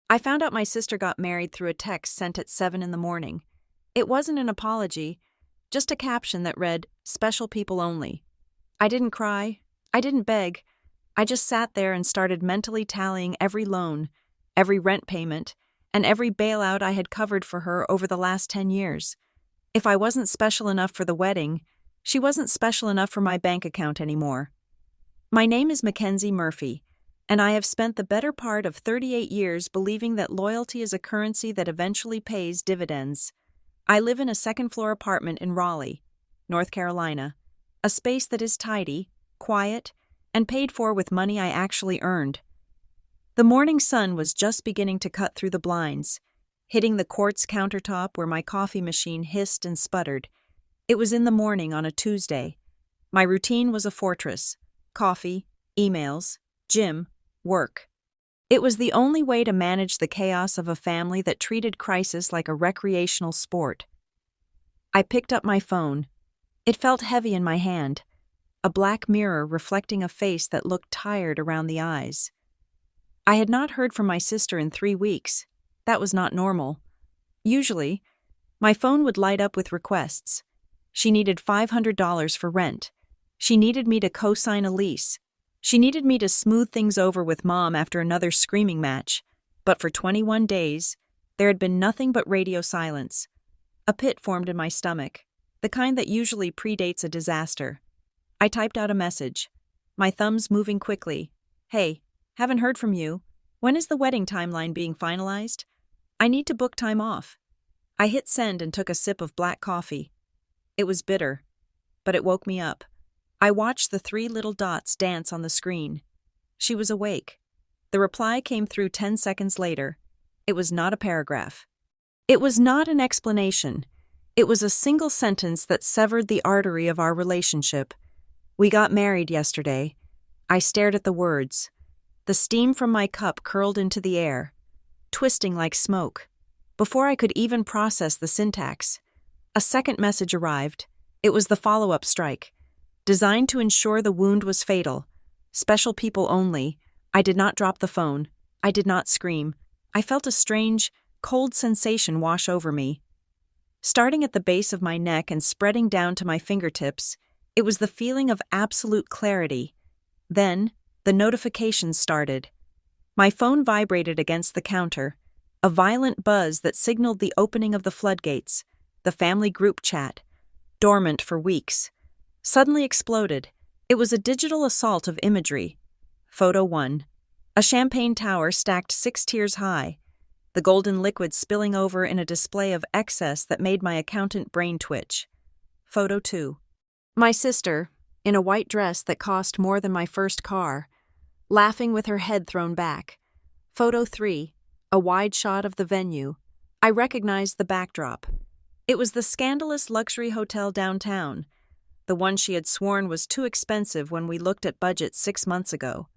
I found out my sister got married through a text sent at 7 in the morning. It wasn't an apology, just a caption that read, "Special people only." I didn't cry. I didn't beg. I just sat there and started mentally tallying every loan, every rent payment, and every bailout I had covered for her over the last 10 years. If I wasn't special enough for the wedding, she wasn't special enough for my bank account anymore. My name is Mackenzie Murphy, and I have spent the better part of 38 years believing that loyalty is a currency that eventually pays dividends. I live in a second-floor apartment in Raleigh, North Carolina, a space that is tidy, quiet, and paid for with money I actually earned. The morning sun was just beginning to cut through the blinds, hitting the quartz countertop where my coffee machine hissed and sputtered. It was in the morning on a Tuesday. My routine was a fortress: coffee, emails, gym, work. It was the only way to manage the chaos of a family that treated crisis like a recreational sport. I picked up my phone. It felt heavy in my hand, a black mirror reflecting a face that looked tired around the eyes. I had not heard from my sister in 3 weeks. That was not normal. Usually, my phone would light up with requests. She needed $500 for rent. She needed me to co-sign a lease. She needed me to smooth things over with Mom after another screaming match. But for 21 days, there had been nothing but radio silence. A pit formed in my stomach, the kind that usually predates a disaster. I typed out a message, my thumbs moving quickly. "Hey, haven't heard from you. When is the wedding timeline being finalized? I need to book time off." I hit send and took a sip of black coffee. It was bitter, but it woke me up. I watched the 3 little dots dance on the screen. She was awake. The reply came through 10 seconds later. It was not a paragraph. It was not an explanation. It was a single sentence that severed the artery of our relationship. "We got married yesterday." I stared at the words. The steam from my cup curled into the air, twisting like smoke. Before I could even process the syntax, a second message arrived. It was the follow-up strike, designed to ensure the wound was fatal. Special people only. I did not drop the phone. I did not scream. I felt a strange, cold sensation wash over me. Starting at the base of my neck and spreading down to my fingertips, it was the feeling of absolute clarity. Then, the notifications started. My phone vibrated against the counter, a violent buzz that signaled the opening of the floodgates. The family group chat, dormant for weeks, suddenly exploded. It was a digital assault of imagery. Photo 1. A champagne tower stacked 6 tiers high, the golden liquid spilling over in a display of excess that made my accountant brain twitch. Photo 2. My sister, in a white dress that cost more than my first car, laughing with her head thrown back. Photo 3. A wide shot of the venue. I recognized the backdrop. It was the scandalous luxury hotel downtown, the one she had sworn was too expensive when we looked at budgets 6 months ago.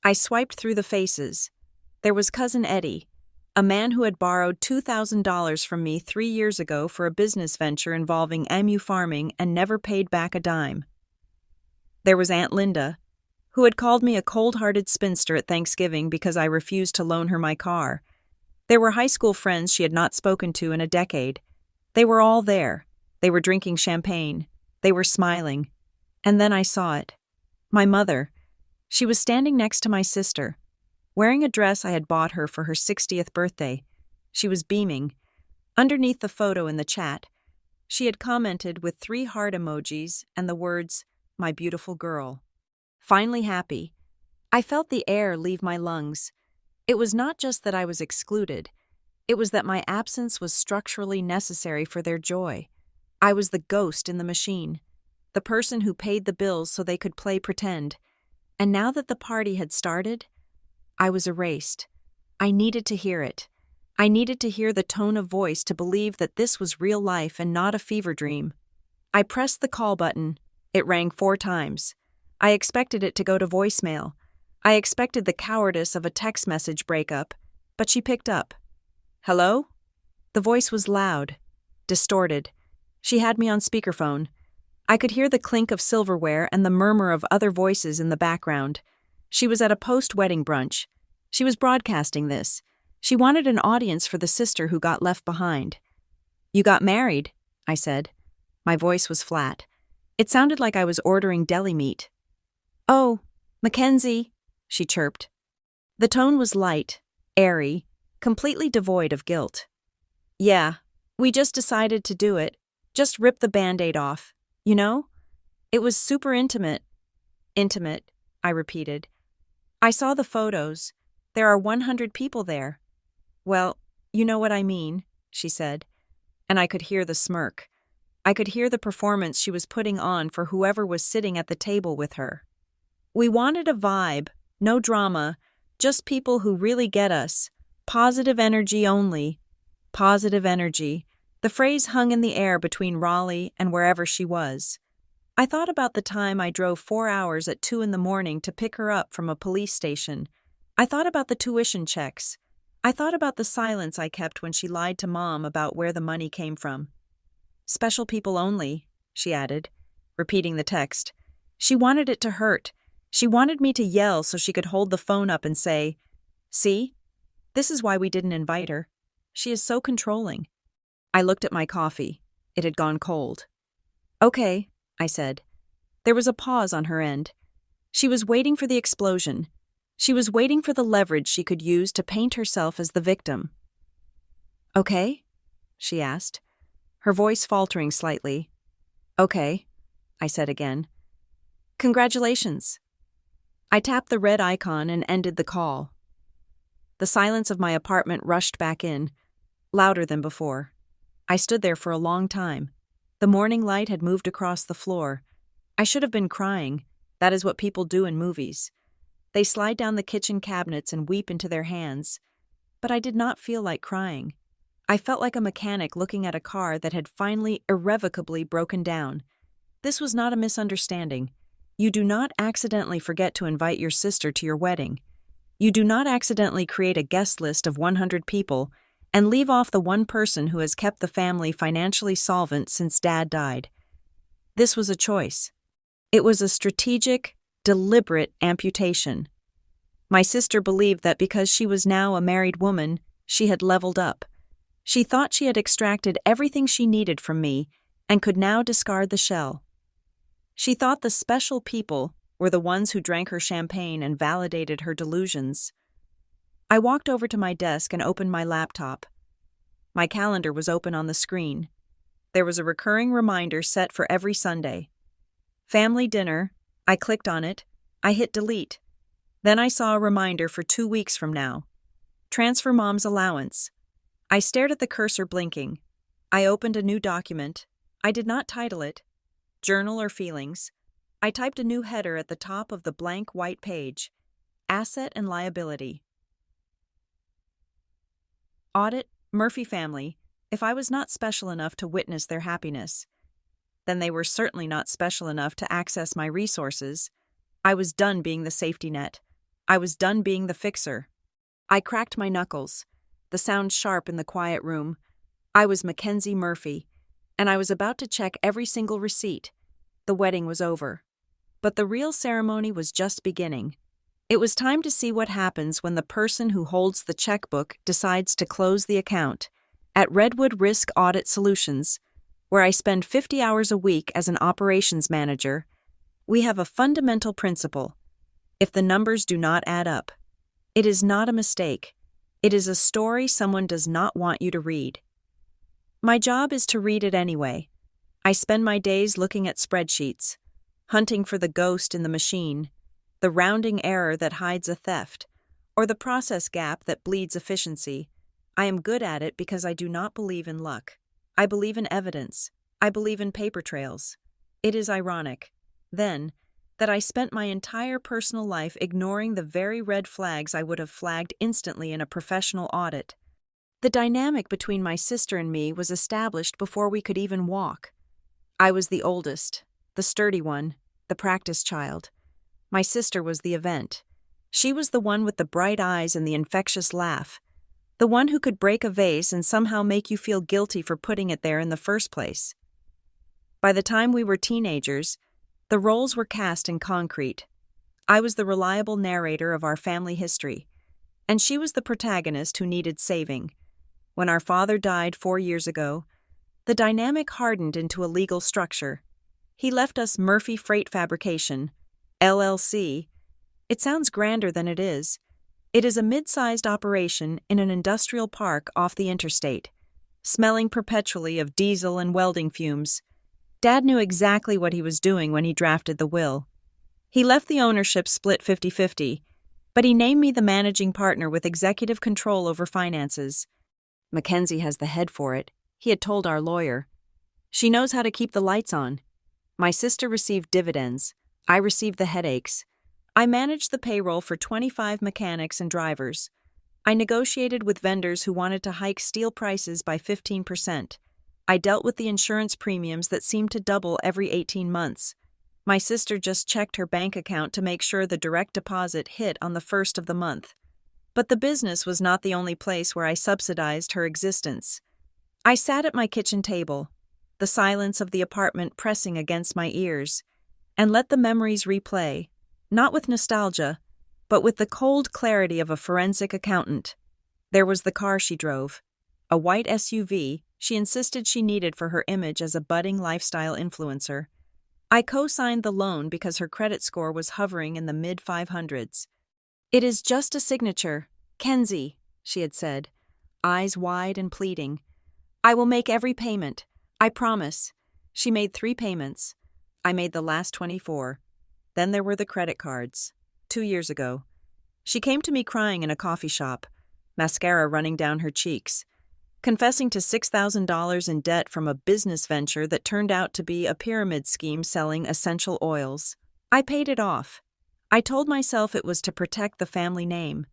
I swiped through the faces. There was Cousin Eddie, a man who had borrowed $2,000 from me 3 years ago for a business venture involving emu farming and never paid back a dime. There was Aunt Linda, who had called me a cold-hearted spinster at Thanksgiving because I refused to loan her my car. There were high school friends she had not spoken to in a decade. They were all there. They were drinking champagne. They were smiling. And then I saw it. My mother. She was standing next to my sister, wearing a dress I had bought her for her 60th birthday. She was beaming. Underneath the photo in the chat, she had commented with 3 heart emojis and the words, "My beautiful girl." Finally happy. I felt the air leave my lungs. It was not just that I was excluded. It was that my absence was structurally necessary for their joy. I was the ghost in the machine, the person who paid the bills so they could play pretend. And now that the party had started, I was erased. I needed to hear it. I needed to hear the tone of voice to believe that this was real life and not a fever dream. I pressed the call button. It rang 4 times. I expected it to go to voicemail. I expected the cowardice of a text message breakup, but she picked up. "Hello?" The voice was loud, distorted. She had me on speakerphone. I could hear the clink of silverware and the murmur of other voices in the background. She was at a post-wedding brunch. She was broadcasting this. She wanted an audience for the sister who got left behind. "You got married," I said. My voice was flat. It sounded like I was ordering deli meat. "Oh, Mackenzie," she chirped. The tone was light, airy, completely devoid of guilt. "Yeah, we just decided to do it. Just rip the Band-Aid off. You know? It was super intimate." "Intimate," I repeated. "I saw the photos. There are 100 people there." "Well, you know what I mean," she said. And I could hear the smirk. I could hear the performance she was putting on for whoever was sitting at the table with her. "We wanted a vibe, no drama, just people who really get us. Positive energy only." Positive energy. The phrase hung in the air between Raleigh and wherever she was. I thought about the time I drove 4 hours at 2 in the morning to pick her up from a police station. I thought about the tuition checks. I thought about the silence I kept when she lied to Mom about where the money came from. "Special people only," she added, repeating the text. She wanted it to hurt. She wanted me to yell so she could hold the phone up and say, "See? This is why we didn't invite her. She is so controlling." I looked at my coffee. It had gone cold. "Okay," I said. There was a pause on her end. She was waiting for the explosion. She was waiting for the leverage she could use to paint herself as the victim. "Okay?" she asked, her voice faltering slightly. "Okay," I said again. "Congratulations." I tapped the red icon and ended the call. The silence of my apartment rushed back in, louder than before. I stood there for a long time. The morning light had moved across the floor. I should have been crying. That is what people do in movies. They slide down the kitchen cabinets and weep into their hands. But I did not feel like crying. I felt like a mechanic looking at a car that had finally irrevocably broken down. This was not a misunderstanding. You do not accidentally forget to invite your sister to your wedding. You do not accidentally create a guest list of 100 people and leave off the one person who has kept the family financially solvent since Dad died. This was a choice. It was a strategic, deliberate amputation. My sister believed that because she was now a married woman, she had leveled up. She thought she had extracted everything she needed from me and could now discard the shell. She thought the special people were the ones who drank her champagne and validated her delusions. I walked over to my desk and opened my laptop. My calendar was open on the screen. There was a recurring reminder set for every Sunday. Family dinner. I clicked on it. I hit delete. Then I saw a reminder for 2 weeks from now. Transfer Mom's allowance. I stared at the cursor blinking. I opened a new document. I did not title it Journal or Feelings. I typed a new header at the top of the blank white page. Asset and liability. Audit, Murphy family. If I was not special enough to witness their happiness, then they were certainly not special enough to access my resources. I was done being the safety net. I was done being the fixer. I cracked my knuckles, the sound sharp in the quiet room. I was Mackenzie Murphy, and I was about to check every single receipt. The wedding was over. But the real ceremony was just beginning. It was time to see what happens when the person who holds the checkbook decides to close the account. At Redwood Risk Audit Solutions, where I spend 50 hours a week as an operations manager, we have a fundamental principle. If the numbers do not add up, it is not a mistake. It is a story someone does not want you to read. My job is to read it anyway. I spend my days looking at spreadsheets, hunting for the ghost in the machine, the rounding error that hides a theft, or the process gap that bleeds efficiency. I am good at it because I do not believe in luck. I believe in evidence. I believe in paper trails. It is ironic, then, that I spent my entire personal life ignoring the very red flags I would have flagged instantly in a professional audit. The dynamic between my sister and me was established before we could even walk. I was the oldest, the sturdy one, the practice child. My sister was the event. She was the one with the bright eyes and the infectious laugh, the one who could break a vase and somehow make you feel guilty for putting it there in the first place. By the time we were teenagers, the roles were cast in concrete. I was the reliable narrator of our family history. And she was the protagonist who needed saving. When our father died 4 years ago, the dynamic hardened into a legal structure. He left us Murphy Freight Fabrication, LLC. It sounds grander than it is. It is a mid-sized operation in an industrial park off the interstate, smelling perpetually of diesel and welding fumes. Dad knew exactly what he was doing when he drafted the will. He left the ownership split 50-50, but he named me the managing partner with executive control over finances. Mackenzie has the head for it, he had told our lawyer. She knows how to keep the lights on. My sister received dividends. I received the headaches. I managed the payroll for 25 mechanics and drivers. I negotiated with vendors who wanted to hike steel prices by 15%. I dealt with the insurance premiums that seemed to double every 18 months. My sister just checked her bank account to make sure the direct deposit hit on the first of the month. But the business was not the only place where I subsidized her existence. I sat at my kitchen table, the silence of the apartment pressing against my ears, and let the memories replay, not with nostalgia, but with the cold clarity of a forensic accountant. There was the car she drove, a white SUV she insisted she needed for her image as a budding lifestyle influencer. I co-signed the loan because her credit score was hovering in the mid-500s. "It is just a signature, Kenzie," she had said, eyes wide and pleading. "I will make every payment. I promise." She made 3 payments. I made the last 24. Then there were the credit cards. 2 years ago. She came to me crying in a coffee shop, mascara running down her cheeks, confessing to $6,000 in debt from a business venture that turned out to be a pyramid scheme selling essential oils. I paid it off. I told myself it was to protect the family name.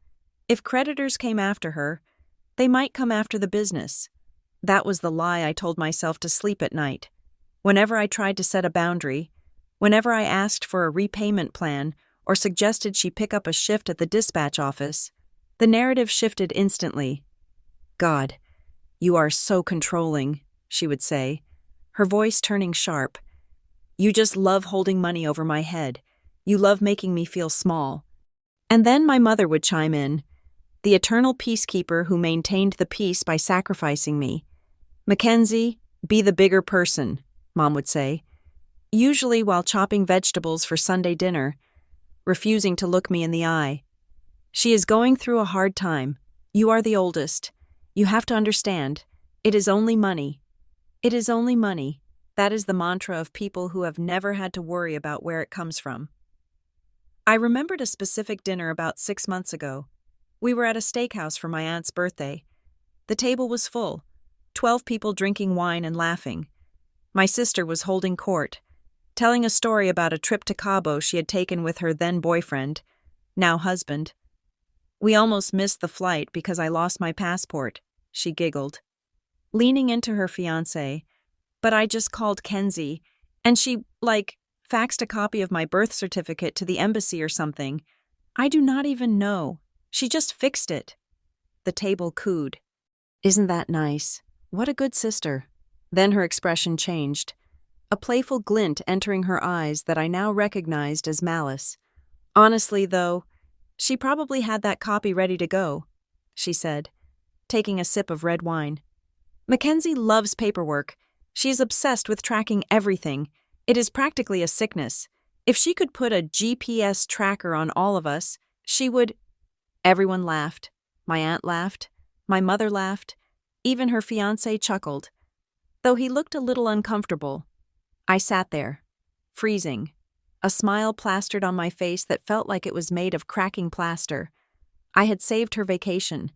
If creditors came after her, they might come after the business. That was the lie I told myself to sleep at night. Whenever I tried to set a boundary, whenever I asked for a repayment plan or suggested she pick up a shift at the dispatch office, the narrative shifted instantly. "God, you are so controlling," she would say, her voice turning sharp. "You just love holding money over my head. You love making me feel small." And then my mother would chime in, the eternal peacekeeper who maintained the peace by sacrificing me. "Mackenzie, be the bigger person," Mom would say, usually while chopping vegetables for Sunday dinner, refusing to look me in the eye. "She is going through a hard time. You are the oldest. You have to understand. It is only money. It is only money." That is the mantra of people who have never had to worry about where it comes from. I remembered a specific dinner about 6 months ago. We were at a steakhouse for my aunt's birthday. The table was full, 12 people drinking wine and laughing. My sister was holding court, telling a story about a trip to Cabo she had taken with her then-boyfriend, now husband. "We almost missed the flight because I lost my passport," she giggled, leaning into her fiancé. "But I just called Kenzie, and she, faxed a copy of my birth certificate to the embassy or something. I do not even know. She just fixed it." The table cooed. "Isn't that nice? What a good sister." Then her expression changed, a playful glint entering her eyes that I now recognized as malice. "Honestly, though, she probably had that copy ready to go," she said, taking a sip of red wine. "Mackenzie loves paperwork. She is obsessed with tracking everything. It is practically a sickness. If she could put a GPS tracker on all of us, she would—" Everyone laughed. My aunt laughed. My mother laughed. Even her fiancé chuckled, though he looked a little uncomfortable. I sat there, freezing, a smile plastered on my face that felt like it was made of cracking plaster. I had saved her vacation.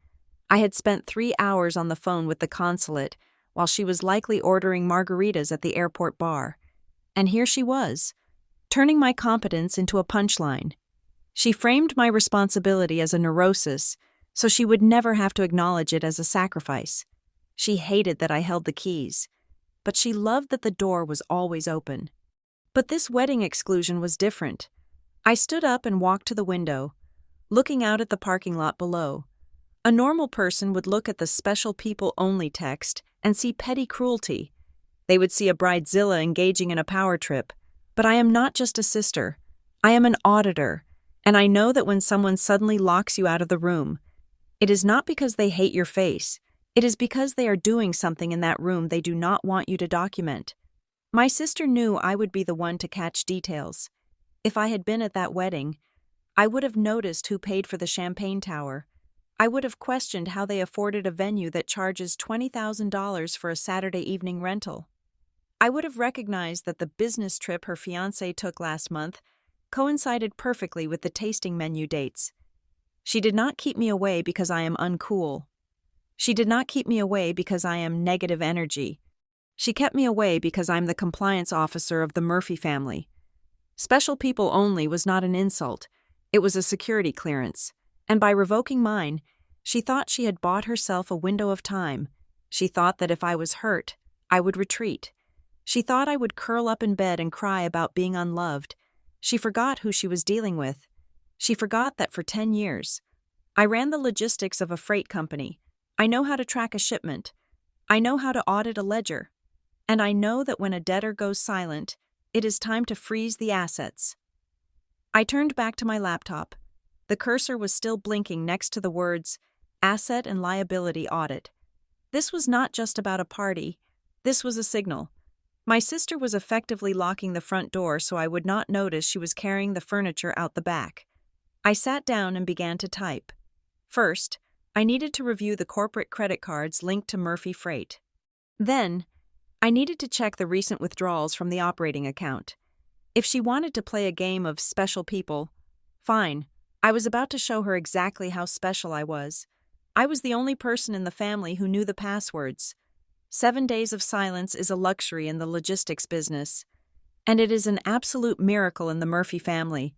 I had spent 3 hours on the phone with the consulate while she was likely ordering margaritas at the airport bar. And here she was, turning my competence into a punchline. She framed my responsibility as a neurosis, so she would never have to acknowledge it as a sacrifice. She hated that I held the keys, but she loved that the door was always open. But this wedding exclusion was different. I stood up and walked to the window, looking out at the parking lot below. A normal person would look at the special people only text and see petty cruelty. They would see a bridezilla engaging in a power trip. But I am not just a sister. I am an auditor, and I know that when someone suddenly locks you out of the room, It is not because they hate your face. It is because they are doing something in that room they do not want you to document. My sister knew I would be the one to catch details. If I had been at that wedding, I would have noticed who paid for the champagne tower. I would have questioned how they afforded a venue that charges $20,000 for a Saturday evening rental. I would have recognized that the business trip her fiancé took last month coincided perfectly with the tasting menu dates. She did not keep me away because I am uncool. She did not keep me away because I am negative energy. She kept me away because I'm the compliance officer of the Murphy family. Special people only was not an insult. It was a security clearance. And by revoking mine, she thought she had bought herself a window of time. She thought that if I was hurt, I would retreat. She thought I would curl up in bed and cry about being unloved. She forgot who she was dealing with. She forgot that for 10 years, I ran the logistics of a freight company. I know how to track a shipment. I know how to audit a ledger. And I know that when a debtor goes silent, it is time to freeze the assets. I turned back to my laptop. The cursor was still blinking next to the words, Asset and Liability Audit. This was not just about a party. This was a signal. My sister was effectively locking the front door so I would not notice she was carrying the furniture out the back. I sat down and began to type. First, I needed to review the corporate credit cards linked to Murphy Freight. Then, I needed to check the recent withdrawals from the operating account. If she wanted to play a game of special people, fine. I was about to show her exactly how special I was. I was the only person in the family who knew the passwords. 7 days of silence is a luxury in the logistics business. And it is an absolute miracle in the Murphy family.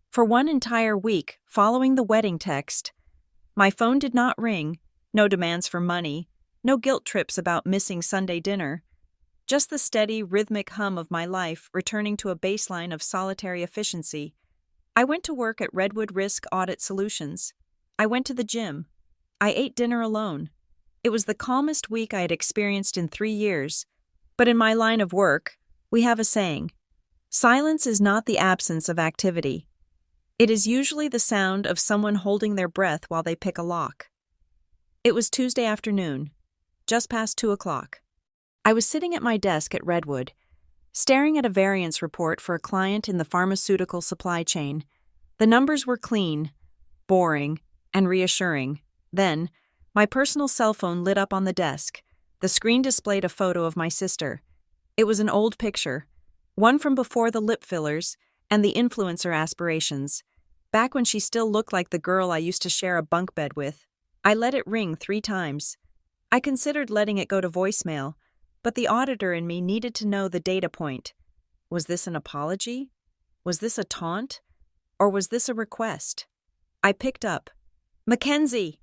For one entire week, following the wedding text, my phone did not ring, no demands for money, no guilt trips about missing Sunday dinner. Just the steady, rhythmic hum of my life returning to a baseline of solitary efficiency. I went to work at Redwood Risk Audit Solutions. I went to the gym. I ate dinner alone. It was the calmest week I had experienced in 3 years. But in my line of work, we have a saying. Silence is not the absence of activity. It is usually the sound of someone holding their breath while they pick a lock. It was Tuesday afternoon, just past 2 o'clock. I was sitting at my desk at Redwood, staring at a variance report for a client in the pharmaceutical supply chain. The numbers were clean, boring, and reassuring. Then, my personal cell phone lit up on the desk. The screen displayed a photo of my sister. It was an old picture, one from before the lip fillers and the influencer aspirations, back when she still looked like the girl I used to share a bunk bed with. I let it ring 3 times. I considered letting it go to voicemail, but the auditor in me needed to know the data point. Was this an apology? Was this a taunt? Or was this a request? I picked up. Mackenzie!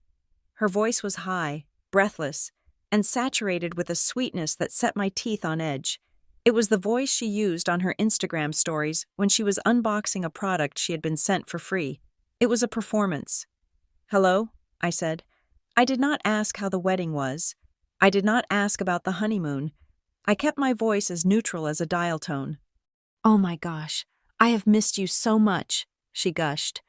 Her voice was high, breathless, and saturated with a sweetness that set my teeth on edge. It was the voice she used on her Instagram stories when she was unboxing a product she had been sent for free. It was a performance. Hello, I said. I did not ask how the wedding was. I did not ask about the honeymoon. I kept my voice as neutral as a dial tone. Oh my gosh, I have missed you so much, she gushed,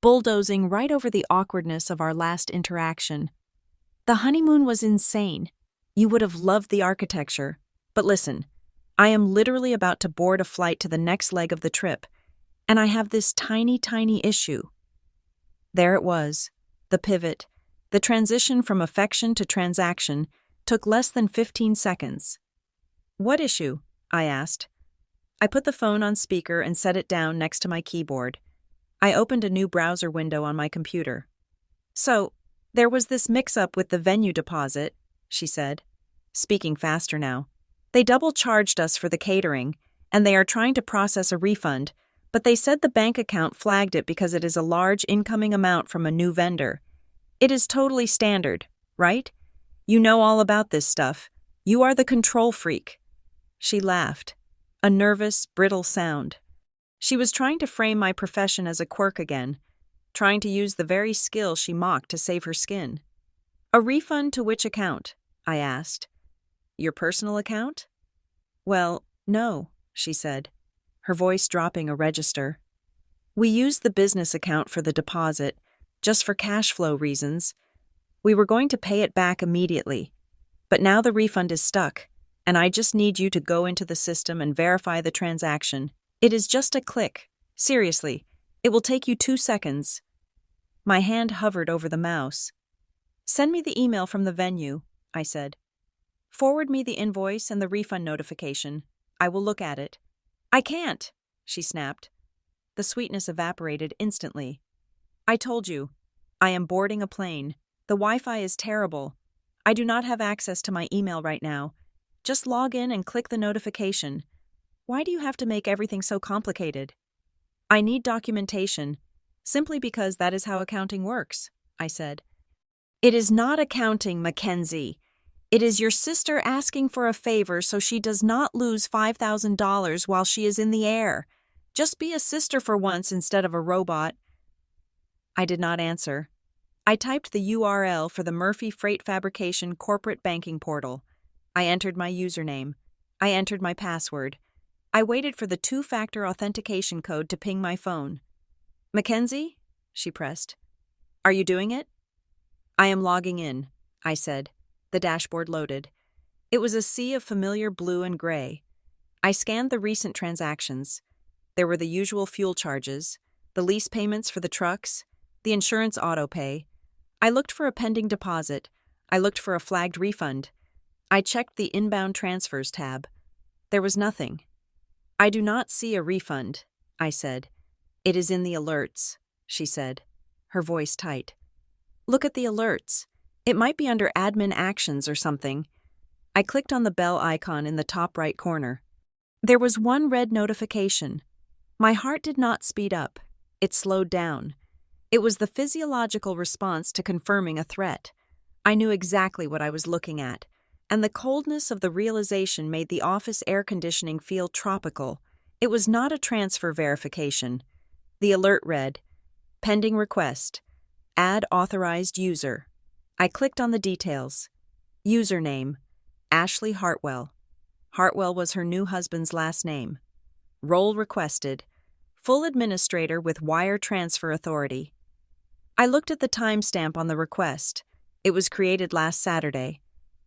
bulldozing right over the awkwardness of our last interaction. The honeymoon was insane. You would have loved the architecture. But listen, I am literally about to board a flight to the next leg of the trip, and I have this tiny issue. There it was, the pivot, the transition from affection to transaction took less than 15 seconds. What issue? I asked. I put the phone on speaker and set it down next to my keyboard. I opened a new browser window on my computer. So, there was this mix-up with the venue deposit, she said, speaking faster now. They double-charged us for the catering, and they are trying to process a refund, but they said the bank account flagged it because it is a large incoming amount from a new vendor. It is totally standard, right? You know all about this stuff. You are the control freak. She laughed, a nervous, brittle sound. She was trying to frame my profession as a quirk again, trying to use the very skill she mocked to save her skin. A refund to which account? I asked. Your personal account? Well, no, she said, her voice dropping a register. We used the business account for the deposit, just for cash flow reasons, We were going to pay it back immediately. But now the refund is stuck, and I just need you to go into the system and verify the transaction. It is just a click. Seriously, it will take you 2 seconds. My hand hovered over the mouse. Send me the email from the venue, I said. Forward me the invoice and the refund notification. I will look at it. I can't, she snapped. The sweetness evaporated instantly. I told you. I am boarding a plane. The Wi-Fi is terrible. I do not have access to my email right now. Just log in and click the notification. Why do you have to make everything so complicated? I need documentation, simply because that is how accounting works, I said. It is not accounting, Mackenzie. It is your sister asking for a favor so she does not lose $5,000 while she is in the air. Just be a sister for once instead of a robot. I did not answer. I typed the URL for the Murphy Freight Fabrication corporate banking portal. I entered my username. I entered my password. I waited for the 2-factor authentication code to ping my phone. Mackenzie? She pressed. Are you doing it? I am logging in, I said. The dashboard loaded. It was a sea of familiar blue and gray. I scanned the recent transactions. There were the usual fuel charges, the lease payments for the trucks, the insurance auto-pay. I looked for a pending deposit. I looked for a flagged refund. I checked the inbound transfers tab. There was nothing. I do not see a refund, I said. It is in the alerts, she said, her voice tight. Look at the alerts. It might be under admin actions or something. I clicked on the bell icon in the top right corner. There was one red notification. My heart did not speed up. It slowed down. It was the physiological response to confirming a threat. I knew exactly what I was looking at, and the coldness of the realization made the office air conditioning feel tropical. It was not a transfer verification. The alert read, Pending request. Add authorized user. I clicked on the details. Username, Ashley Hartwell. Hartwell was her new husband's last name. Role requested, full administrator with wire transfer authority. I looked at the timestamp on the request. It was created last Saturday,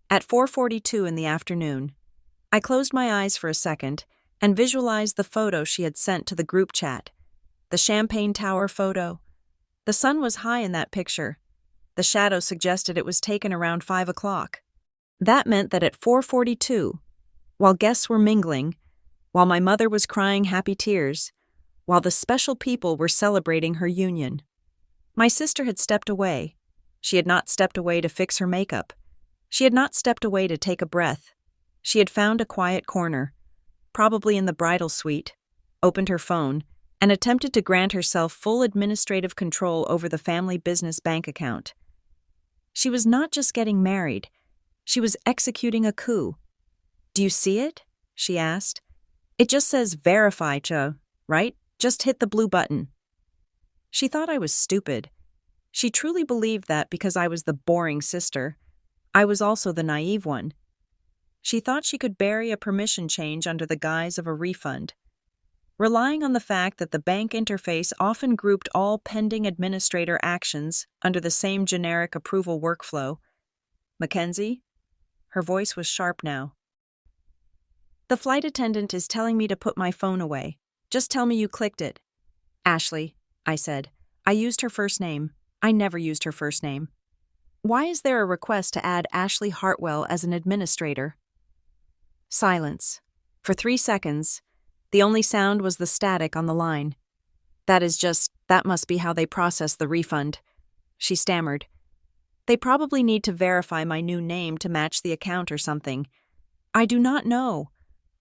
at 4:42 in the afternoon. I closed my eyes for a second and visualized the photo she had sent to the group chat. The Champagne Tower photo. The sun was high in that picture. The shadow suggested it was taken around 5 o'clock. That meant that at 4:42, while guests were mingling, while my mother was crying happy tears, while the special people were celebrating her union, my sister had stepped away. She had not stepped away to fix her makeup. She had not stepped away to take a breath. She had found a quiet corner, probably in the bridal suite, opened her phone, and attempted to grant herself full administrative control over the family business bank account. She was not just getting married. She was executing a coup. Do you see it? She asked. It just says verify, right? Just hit the blue button. She thought I was stupid. She truly believed that because I was the boring sister, I was also the naive one. She thought she could bury a permission change under the guise of a refund. Relying on the fact that the bank interface often grouped all pending administrator actions under the same generic approval workflow. Mackenzie? Her voice was sharp now. The flight attendant is telling me to put my phone away. Just tell me you clicked it. Ashley, I said. I used her first name. I never used her first name. Why is there a request to add Ashley Hartwell as an administrator? Silence. For 3 seconds, the only sound was the static on the line. That must be how they process the refund. She stammered. They probably need to verify my new name to match the account or something. I do not know.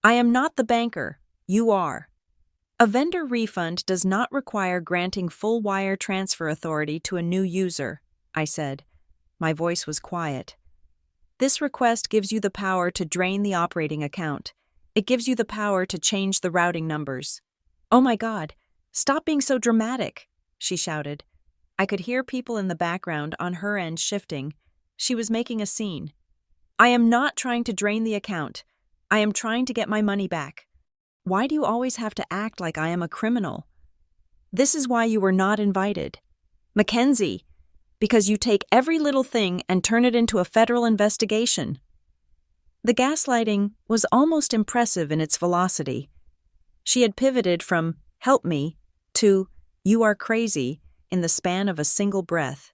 I am not the banker. You are. A vendor refund does not require granting full wire transfer authority to a new user, I said. My voice was quiet. This request gives you the power to drain the operating account. It gives you the power to change the routing numbers. Oh my God, stop being so dramatic, she shouted. I could hear people in the background on her end shifting. She was making a scene. I am not trying to drain the account. I am trying to get my money back. Why do you always have to act like I am a criminal? This is why you were not invited. Mackenzie, Because you take every little thing and turn it into a federal investigation. The gaslighting was almost impressive in its velocity. She had pivoted from, "help me," to, "you are crazy," in the span of a single breath.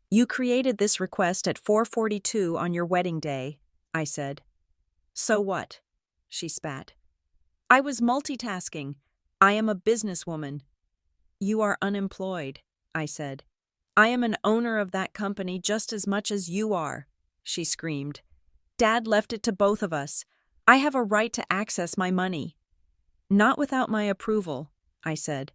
"You created this request at 4:42 on your wedding day," I said. "So what?" she spat. "I was multitasking. I am a businesswoman." "You are unemployed," I said. "I am an owner of that company just as much as you are," she screamed. "Dad left it to both of us. I have a right to access my money." "Not without my approval," I said.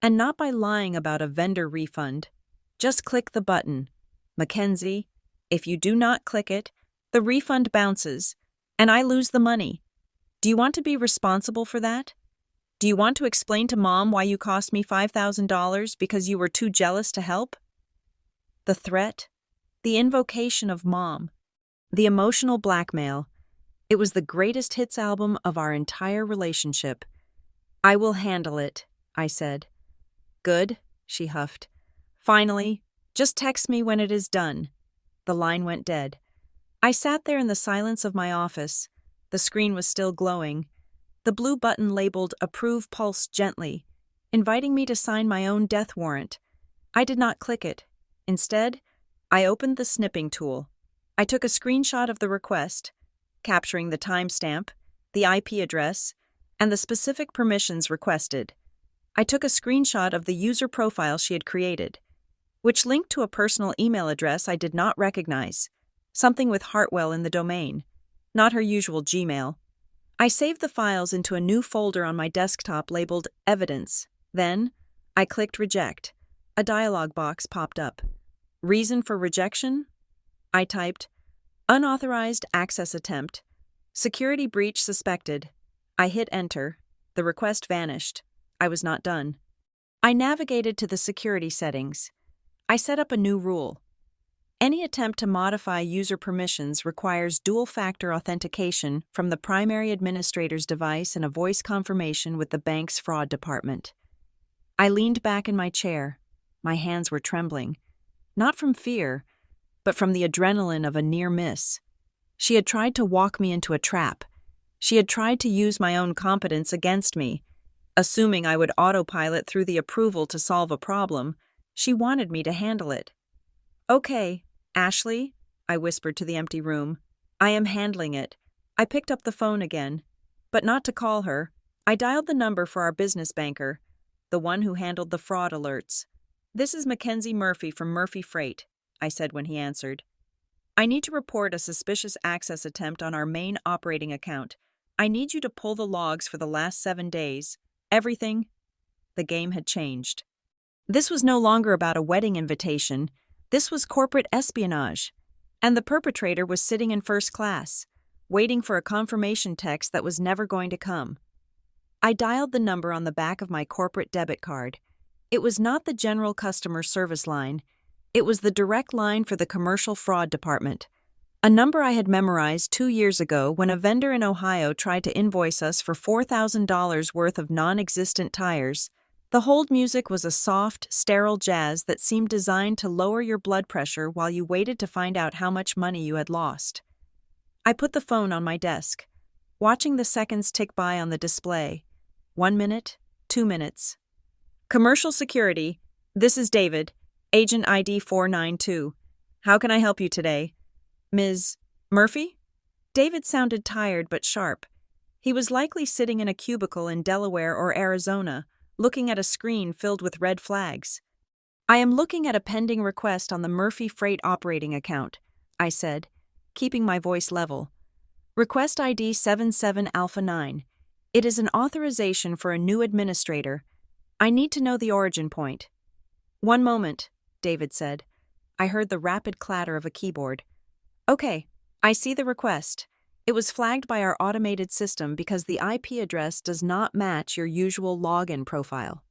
"And not by lying about a vendor refund. Just click the button. Mackenzie, if you do not click it, the refund bounces, and I lose the money. Do you want to be responsible for that? Do you want to explain to Mom why you cost me $5,000 because you were too jealous to help?" The threat, the invocation of Mom, the emotional blackmail. It was the greatest hits album of our entire relationship. "I will handle it," I said. "Good," she huffed. "Finally, just text me when it is done." The line went dead. I sat there in the silence of my office. The screen was still glowing. The blue button labeled "Approve" pulsed gently, inviting me to sign my own death warrant. I did not click it. Instead, I opened the snipping tool. I took a screenshot of the request, capturing the timestamp, the IP address, and the specific permissions requested. I took a screenshot of the user profile she had created, which linked to a personal email address I did not recognize, something with Hartwell in the domain, not her usual Gmail. I saved the files into a new folder on my desktop labeled Evidence. Then, I clicked Reject. A dialog box popped up. Reason for rejection? I typed, "Unauthorized access attempt. Security breach suspected." I hit Enter. The request vanished. I was not done. I navigated to the security settings. I set up a new rule. Any attempt to modify user permissions requires dual-factor authentication from the primary administrator's device and a voice confirmation with the bank's fraud department. I leaned back in my chair. My hands were trembling. Not from fear, but from the adrenaline of a near miss. She had tried to walk me into a trap. She had tried to use my own competence against me. Assuming I would autopilot through the approval to solve a problem, she wanted me to handle it. "Okay, Ashley," I whispered to the empty room. "I am handling it." I picked up the phone again, but not to call her. I dialed the number for our business banker, the one who handled the fraud alerts. "This is Mackenzie Murphy from Murphy Freight," I said when he answered. "I need to report a suspicious access attempt on our main operating account. I need you to pull the logs for the last 7 days. Everything." The game had changed. This was no longer about a wedding invitation. This was corporate espionage. And the perpetrator was sitting in first class, waiting for a confirmation text that was never going to come. I dialed the number on the back of my corporate debit card. It was not the general customer service line. It was the direct line for the commercial fraud department. A number I had memorized 2 years ago when a vendor in Ohio tried to invoice us for $4,000 worth of non-existent tires. The hold music was a soft, sterile jazz that seemed designed to lower your blood pressure while you waited to find out how much money you had lost. I put the phone on my desk, watching the seconds tick by on the display. 1 minute, 2 minutes. "Commercial security, this is David, agent ID 492. How can I help you today? Ms. Murphy?" David sounded tired but sharp. He was likely sitting in a cubicle in Delaware or Arizona, looking at a screen filled with red flags. "I am looking at a pending request on the Murphy Freight operating account," I said, keeping my voice level. "Request ID 77 Alpha 9. It is an authorization for a new administrator. I need to know the origin point." "1 moment," David said. I heard the rapid clatter of a keyboard. "Okay, I see the request. It was flagged by our automated system because the IP address does not match your usual login profile."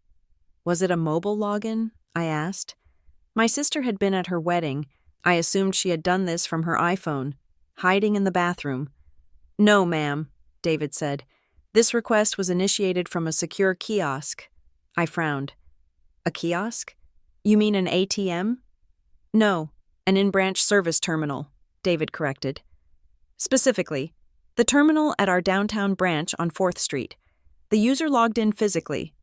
"Was it a mobile login?" I asked. My sister had been at her wedding. I assumed she had done this from her iPhone, hiding in the bathroom. "No, ma'am," David said. "This request was initiated from a secure kiosk." I frowned. "A kiosk? You mean an ATM?" No, an in-branch service terminal, David corrected. Specifically, the terminal at our downtown branch on 4th Street. The user logged in physically.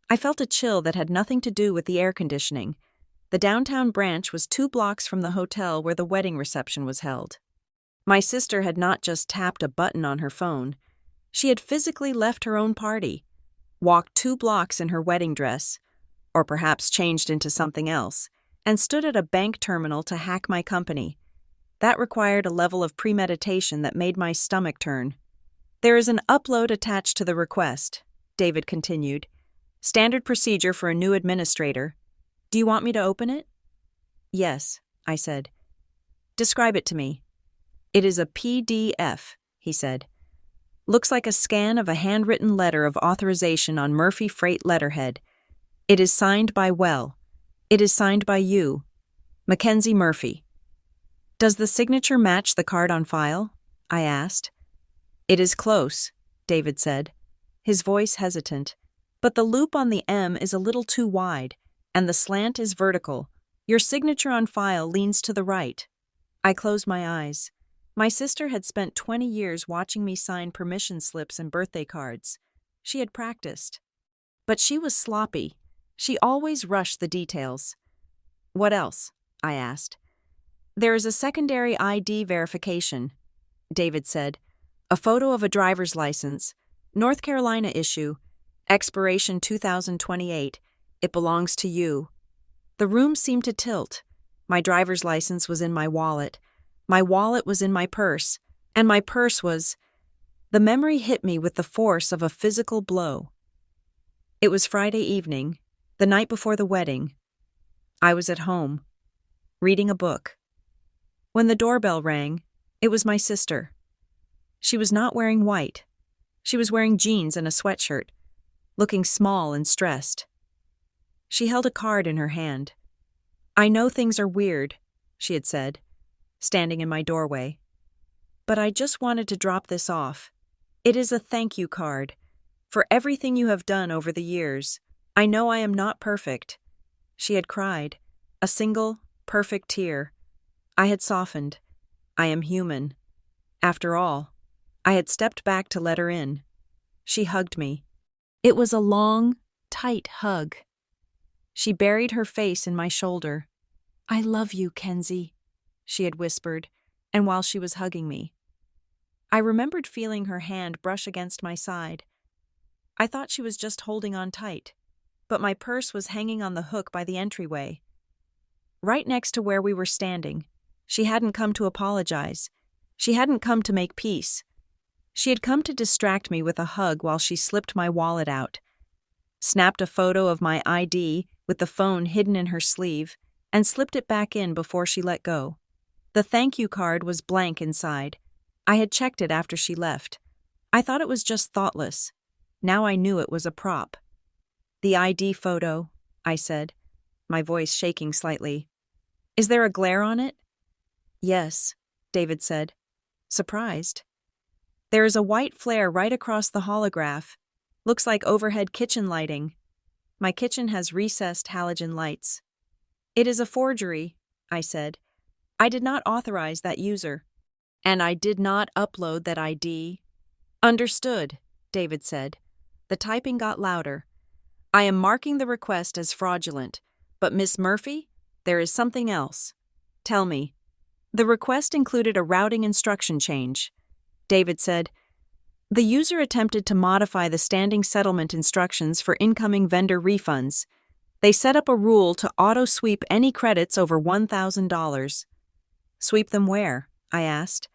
I felt a chill that had nothing to do with the air conditioning. The downtown branch was 2 blocks from the hotel where the wedding reception was held. My sister had not just tapped a button on her phone. She had physically left her own party, walked 2 blocks in her wedding dress, or perhaps changed into something else, and stood at a bank terminal to hack my company. That required a level of premeditation that made my stomach turn. There is an upload attached to the request, David continued. Standard procedure for a new administrator. Do you want me to open it? Yes, I said. Describe it to me. It is a PDF, he said. Looks like a scan of a handwritten letter of authorization on Murphy Freight letterhead. It is signed by Well. It is signed by you, Mackenzie Murphy. Does the signature match the card on file? I asked. It is close, David said, his voice hesitant. But the loop on the M is a little too wide, and the slant is vertical. Your signature on file leans to the right. I closed my eyes. My sister had spent 20 years watching me sign permission slips and birthday cards. She had practiced. But she was sloppy. She always rushed the details. What else? I asked. There is a secondary ID verification, David said. A photo of a driver's license, North Carolina issue, expiration 2028. It belongs to you. The room seemed to tilt. My driver's license was in my wallet. My wallet was in my purse, and my purse was... The memory hit me with the force of a physical blow. It was Friday evening, the night before the wedding. I was at home, reading a book. When the doorbell rang, it was my sister. She was not wearing white. She was wearing jeans and a sweatshirt, looking small and stressed. She held a card in her hand. I know things are weird, she had said, standing in my doorway. But I just wanted to drop this off. It is a thank you card for everything you have done over the years. I know I am not perfect. She had cried, a single, perfect tear. I had softened. I am human. After all, I had stepped back to let her in. She hugged me. It was a long, tight hug. She buried her face in my shoulder. I love you, Kenzie, she had whispered, and while she was hugging me. I remembered feeling her hand brush against my side. I thought she was just holding on tight, but my purse was hanging on the hook by the entryway. Right next to where we were standing, she hadn't come to apologize. She hadn't come to make peace. She had come to distract me with a hug while she slipped my wallet out, snapped a photo of my ID with the phone hidden in her sleeve, and slipped it back in before she let go. The thank you card was blank inside. I had checked it after she left. I thought it was just thoughtless. Now I knew it was a prop. The ID photo, I said, my voice shaking slightly. Is there a glare on it? Yes, David said, surprised. There is a white flare right across the holograph. Looks like overhead kitchen lighting. My kitchen has recessed halogen lights. It is a forgery, I said. I did not authorize that user. And I did not upload that ID. Understood, David said. The typing got louder. I am marking the request as fraudulent, but Miss Murphy, there is something else. Tell me. The request included a routing instruction change. David said, the user attempted to modify the standing settlement instructions for incoming vendor refunds. They set up a rule to auto-sweep any credits over $1,000. Sweep them where? I asked.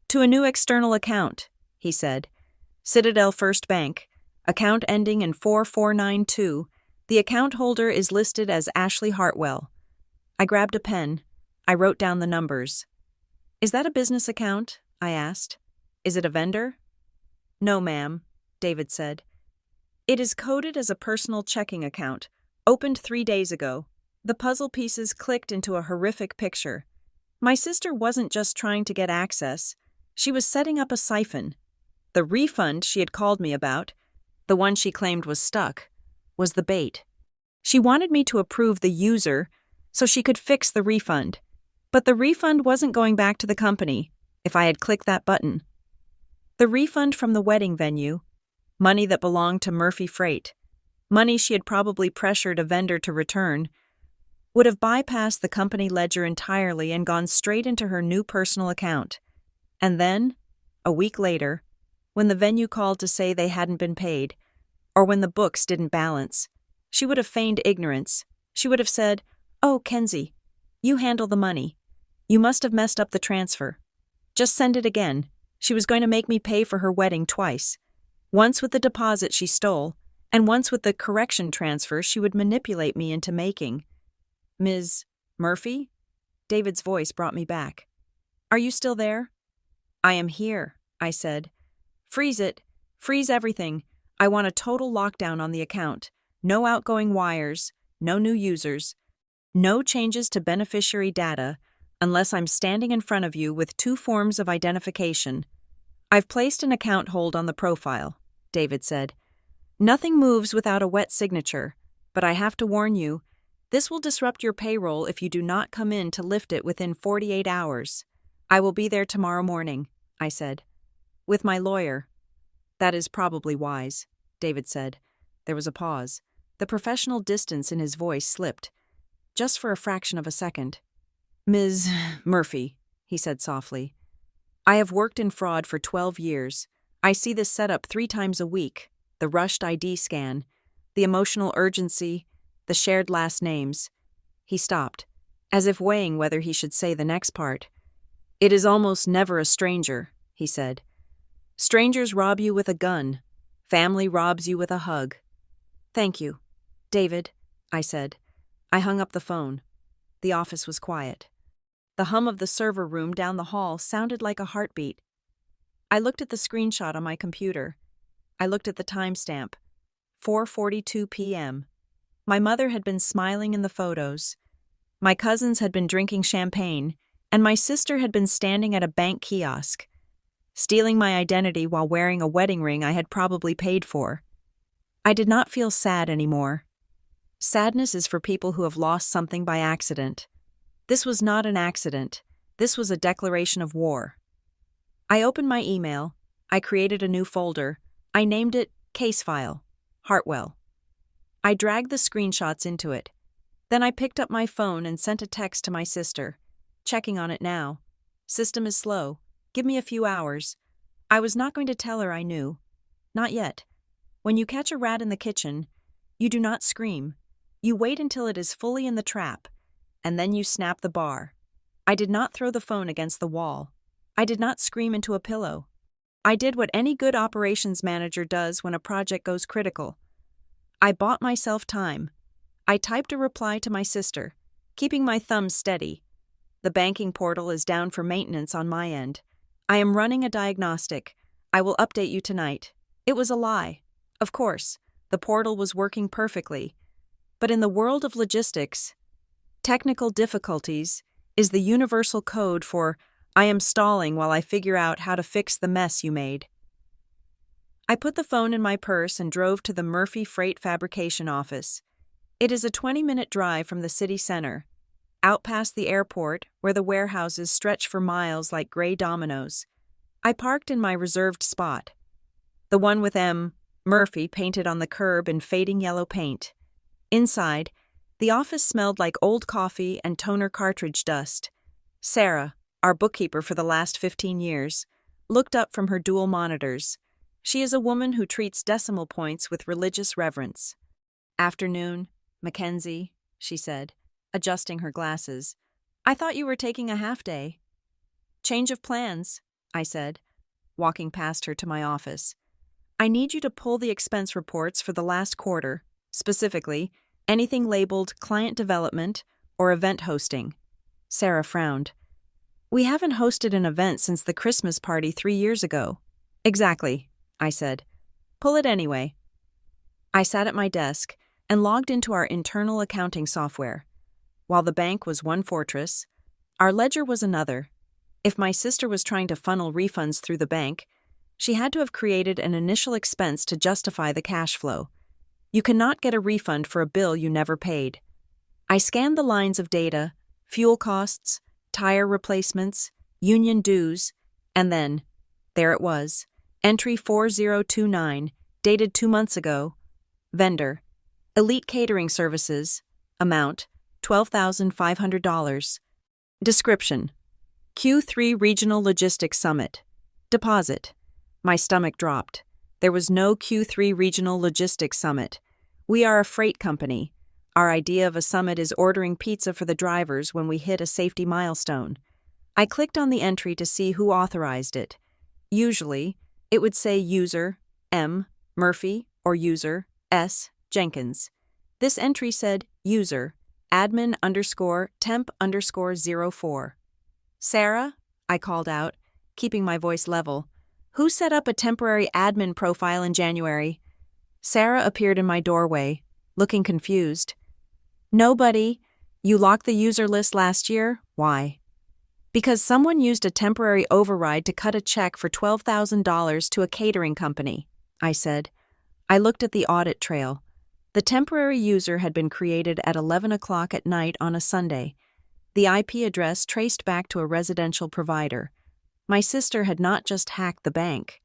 To a new external account, he said. Citadel First Bank, account ending in 4492. The account holder is listed as Ashley Hartwell. I grabbed a pen. I wrote down the numbers. Is that a business account? I asked. Is it a vendor? No, ma'am, David said. It is coded as a personal checking account, opened 3 days ago. The puzzle pieces clicked into a horrific picture. My sister wasn't just trying to get access. She was setting up a siphon. The refund she had called me about, the one she claimed was stuck, was the bait. She wanted me to approve the user so she could fix the refund. But the refund wasn't going back to the company if I had clicked that button. The refund from the wedding venue, money that belonged to Murphy Freight, money she had probably pressured a vendor to return, would have bypassed the company ledger entirely and gone straight into her new personal account. And then, a week later, when the venue called to say they hadn't been paid, or when the books didn't balance, she would have feigned ignorance. She would have said, "Oh, Kenzie, you handle the money. You must have messed up the transfer. Just send it again." She was going to make me pay for her wedding twice. Once with the deposit she stole, and once with the correction transfer she would manipulate me into making. "Ms. Murphy?" David's voice brought me back. "Are you still there?" "I am here," I said. "Freeze it. Freeze everything. I want a total lockdown on the account. No outgoing wires, no new users, no changes to beneficiary data, unless I'm standing in front of you with 2 forms of identification." "I've placed an account hold on the profile," David said. "Nothing moves without a wet signature, but I have to warn you, this will disrupt your payroll if you do not come in to lift it within 48 hours. I will be there tomorrow morning," I said. "With my lawyer." "That is probably wise," David said. There was a pause. The professional distance in his voice slipped, just for a fraction of a second. "Ms. Murphy," he said softly, "I have worked in fraud for 12 years. I see this setup 3 times a week, the rushed ID scan, the emotional urgency, the shared last names." He stopped, as if weighing whether he should say the next part. "It is almost never a stranger," he said. "Strangers rob you with a gun. Family robs you with a hug." "Thank you, David," I said. I hung up the phone. The office was quiet. The hum of the server room down the hall sounded like a heartbeat. I looked at the screenshot on my computer. I looked at the timestamp, 4:42 p.m. My mother had been smiling in the photos. My cousins had been drinking champagne, and my sister had been standing at a bank kiosk, stealing my identity while wearing a wedding ring I had probably paid for. I did not feel sad anymore. Sadness is for people who have lost something by accident. This was not an accident. This was a declaration of war. I opened my email. I created a new folder. I named it Case File, Hartwell. I dragged the screenshots into it. Then I picked up my phone and sent a text to my sister. "Checking on it now. System is slow. Give me a few hours." I was not going to tell her I knew. Not yet. When you catch a rat in the kitchen, you do not scream. You wait until it is fully in the trap, and then you snap the bar. I did not throw the phone against the wall. I did not scream into a pillow. I did what any good operations manager does when a project goes critical. I bought myself time. I typed a reply to my sister, keeping my thumbs steady. "The banking portal is down for maintenance on my end. I am running a diagnostic. I will update you tonight." It was a lie. Of course, the portal was working perfectly. But in the world of logistics, technical difficulties is the universal code for "I am stalling while I figure out how to fix the mess you made." I put the phone in my purse and drove to the Murphy Freight Fabrication office. It is a 20-minute drive from the city center, out past the airport where the warehouses stretch for miles like gray dominoes. I parked in my reserved spot, the one with M. Murphy painted on the curb in fading yellow paint. Inside, the office smelled like old coffee and toner cartridge dust. Sarah, our bookkeeper for the last 15 years, looked up from her dual monitors. She is a woman who treats decimal points with religious reverence. "Afternoon, Mackenzie," she said, adjusting her glasses. "I thought you were taking a half day." "Change of plans," I said, walking past her to my office. "I need you to pull the expense reports for the last quarter, specifically anything labeled client development or event hosting." Sarah frowned. "We haven't hosted an event since the Christmas party 3 years ago." "Exactly," I said. "Pull it anyway." I sat at my desk and logged into our internal accounting software. While the bank was one fortress, our ledger was another. If my sister was trying to funnel refunds through the bank, she had to have created an initial expense to justify the cash flow. You cannot get a refund for a bill you never paid. I scanned the lines of data, fuel costs, tire replacements, union dues, and then, there it was, entry 4029, dated 2 months ago. Vendor, Elite Catering Services, amount, $12,500. Description, Q3 Regional Logistics Summit. Deposit. My stomach dropped. There was no Q3 Regional Logistics Summit. We are a freight company. Our idea of a summit is ordering pizza for the drivers when we hit a safety milestone. I clicked on the entry to see who authorized it. Usually, it would say user M. Murphy or user S. Jenkins. This entry said user admin_temp_04. Sarah, I called out, keeping my voice level. Who set up a temporary admin profile in January? Sarah appeared in my doorway, looking confused. Nobody. You locked the user list last year? Why? Because someone used a temporary override to cut a check for $12,000 to a catering company, I said. I looked at the audit trail. The temporary user had been created at 11 o'clock at night on a Sunday. The IP address traced back to a residential provider. My sister had not just hacked the bank.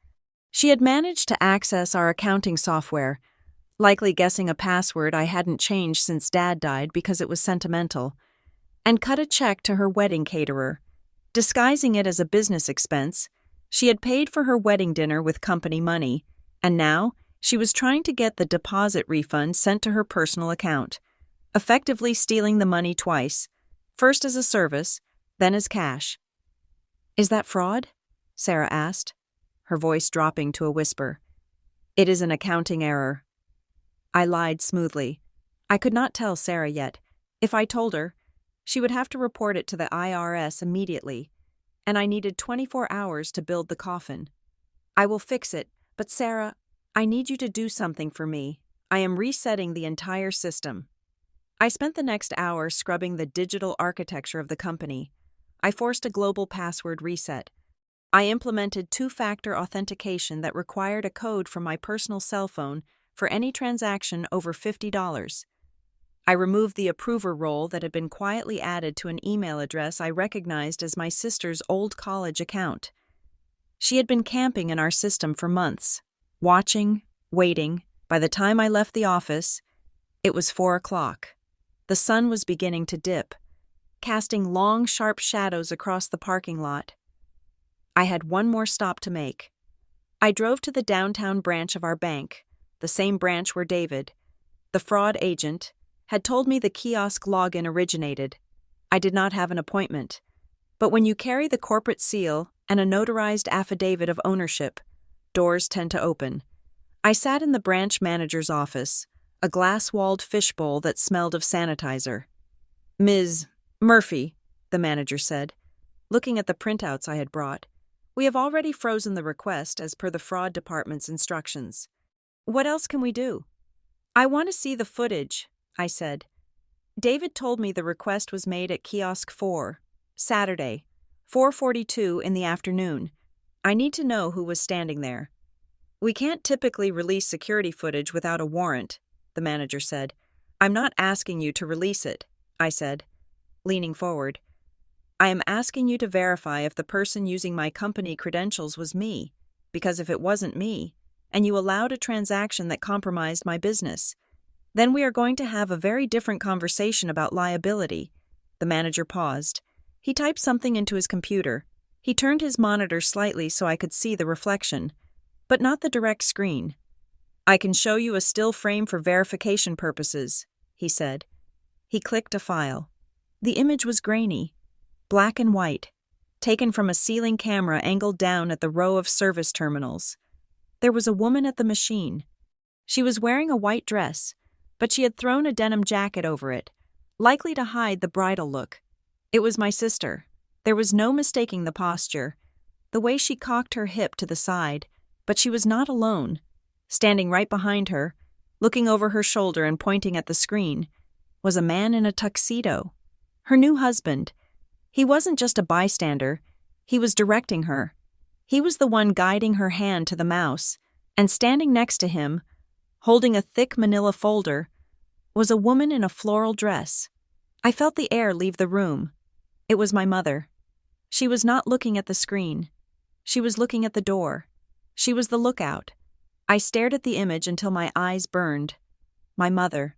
She had managed to access our accounting software, likely guessing a password I hadn't changed since Dad died because it was sentimental, and cut a check to her wedding caterer. Disguising it as a business expense, she had paid for her wedding dinner with company money, and now she was trying to get the deposit refund sent to her personal account, effectively stealing the money twice, first as a service, then as cash. Is that fraud? Sarah asked, her voice dropping to a whisper. It is an accounting error. I lied smoothly. I could not tell Sarah yet. If I told her, she would have to report it to the IRS immediately, and I needed 24 hours to build the coffin. I will fix it, but Sarah, I need you to do something for me. I am resetting the entire system. I spent the next hour scrubbing the digital architecture of the company. I forced a global password reset. I implemented two-factor authentication that required a code from my personal cell phone for any transaction over $50. I removed the approver role that had been quietly added to an email address I recognized as my sister's old college account. She had been camping in our system for months, watching, waiting. By the time I left the office, it was 4 o'clock. The sun was beginning to dip, casting long, sharp shadows across the parking lot. I had one more stop to make. I drove to the downtown branch of our bank, the same branch where David, the fraud agent, had told me the kiosk login originated. I did not have an appointment, but when you carry the corporate seal and a notarized affidavit of ownership, doors tend to open. I sat in the branch manager's office, a glass-walled fishbowl that smelled of sanitizer. Ms. Murphy, the manager said, looking at the printouts I had brought. We have already frozen the request as per the fraud department's instructions. What else can we do? I want to see the footage, I said. David told me the request was made at kiosk 4, Saturday, 4:42 in the afternoon. I need to know who was standing there. We can't typically release security footage without a warrant, the manager said. I'm not asking you to release it, I said, leaning forward. I am asking you to verify if the person using my company credentials was me, because if it wasn't me, and you allowed a transaction that compromised my business, then we are going to have a very different conversation about liability. The manager paused. He typed something into his computer. He turned his monitor slightly so I could see the reflection, but not the direct screen. I can show you a still frame for verification purposes, he said. He clicked a file. The image was grainy, black and white, taken from a ceiling camera angled down at the row of service terminals. There was a woman at the machine. She was wearing a white dress, but she had thrown a denim jacket over it, likely to hide the bridal look. It was my sister. There was no mistaking the posture, the way she cocked her hip to the side, but she was not alone. Standing right behind her, looking over her shoulder and pointing at the screen, was a man in a tuxedo. Her new husband. He wasn't just a bystander, he was directing her. He was the one guiding her hand to the mouse, and standing next to him, holding a thick manila folder, was a woman in a floral dress. I felt the air leave the room. It was my mother. She was not looking at the screen. She was looking at the door. She was the lookout. I stared at the image until my eyes burned. My mother,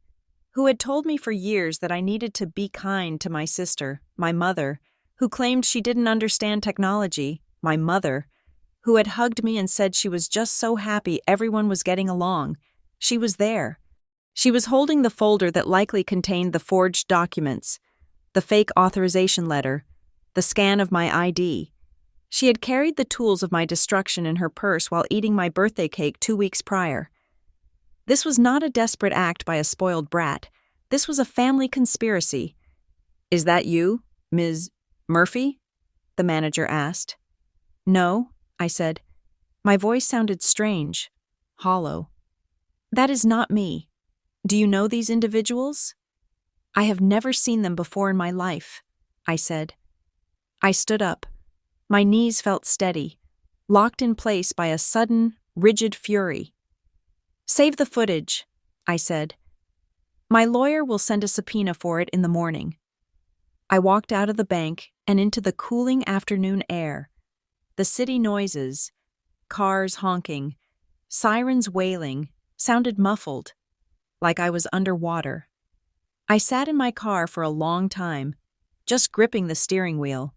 who had told me for years that I needed to be kind to my sister. My mother, who claimed she didn't understand technology. My mother, who had hugged me and said she was just so happy everyone was getting along. She was there. She was holding the folder that likely contained the forged documents, the fake authorization letter, the scan of my ID. She had carried the tools of my destruction in her purse while eating my birthday cake 2 weeks prior. This was not a desperate act by a spoiled brat. This was a family conspiracy. "Is that you, Ms. Murphy?" the manager asked. "No," I said. My voice sounded strange, hollow. "That is not me. Do you know these individuals?" "I have never seen them before in my life," I said. I stood up. My knees felt steady, locked in place by a sudden, rigid fury. "Save the footage," I said. "My lawyer will send a subpoena for it in the morning." I walked out of the bank and into the cooling afternoon air. The city noises, cars honking, sirens wailing, sounded muffled, like I was underwater. I sat in my car for a long time, just gripping the steering wheel.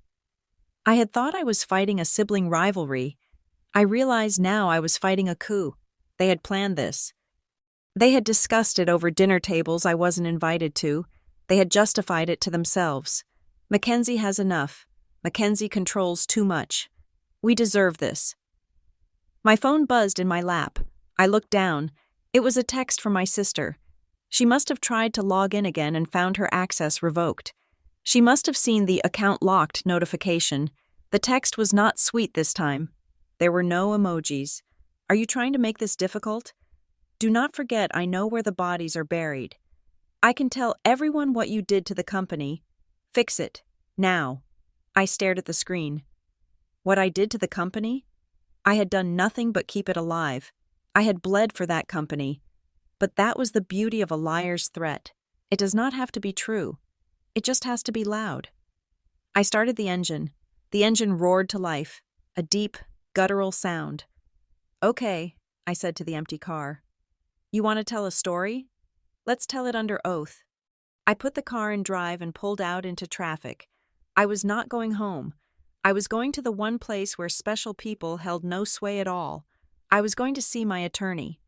I had thought I was fighting a sibling rivalry. I realized now I was fighting a coup. They had planned this. They had discussed it over dinner tables I wasn't invited to. They had justified it to themselves. Mackenzie has enough. Mackenzie controls too much. We deserve this. My phone buzzed in my lap. I looked down. It was a text from my sister. She must have tried to log in again and found her access revoked. She must have seen the account locked notification. The text was not sweet this time. There were no emojis. "Are you trying to make this difficult? Do not forget I know where the bodies are buried. I can tell everyone what you did to the company. Fix it. Now." I stared at the screen. What I did to the company? I had done nothing but keep it alive. I had bled for that company. But that was the beauty of a liar's threat. It does not have to be true. It just has to be loud. I started the engine. The engine roared to life, a deep, guttural sound. "Okay," I said to the empty car. "You want to tell a story? Let's tell it under oath." I put the car in drive and pulled out into traffic. I was not going home. I was going to the one place where special people held no sway at all. I was going to see my attorney.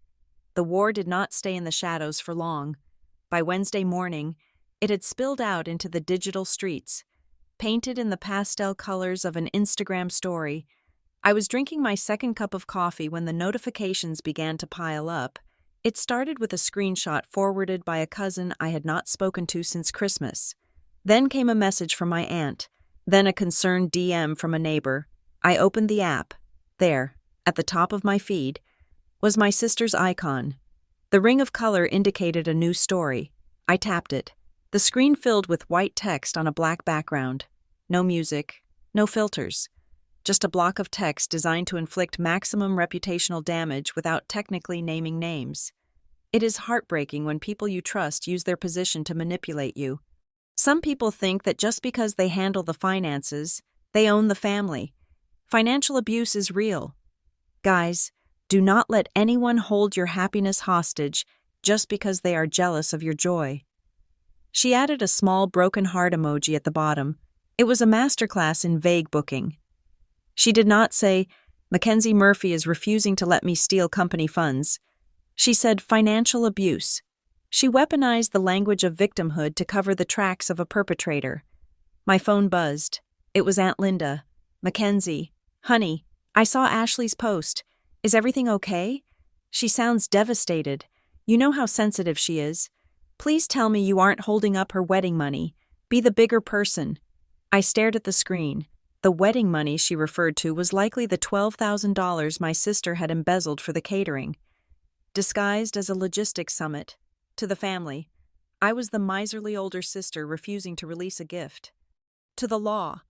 The war did not stay in the shadows for long. By Wednesday morning, it had spilled out into the digital streets, painted in the pastel colors of an Instagram story. I was drinking my second cup of coffee when the notifications began to pile up. It started with a screenshot forwarded by a cousin I had not spoken to since Christmas. Then came a message from my aunt, then a concerned DM from a neighbor. I opened the app. There, at the top of my feed, was my sister's icon. The ring of color indicated a new story. I tapped it. The screen filled with white text on a black background. No music, no filters. Just a block of text designed to inflict maximum reputational damage without technically naming names. It is heartbreaking when people you trust use their position to manipulate you. Some people think that just because they handle the finances, they own the family. Financial abuse is real. Guys, do not let anyone hold your happiness hostage just because they are jealous of your joy. She added a small broken heart emoji at the bottom. It was a masterclass in vague booking. She did not say, "Mackenzie Murphy is refusing to let me steal company funds." She said financial abuse. She weaponized the language of victimhood to cover the tracks of a perpetrator. My phone buzzed. It was Aunt Linda. "Mackenzie, honey, I saw Ashley's post. Is everything okay? She sounds devastated. You know how sensitive she is. Please tell me you aren't holding up her wedding money. Be the bigger person." I stared at the screen. The wedding money she referred to was likely the $12,000 my sister had embezzled for the catering. Disguised as a logistics summit. To the family, I was the miserly older sister refusing to release a gift. To the law,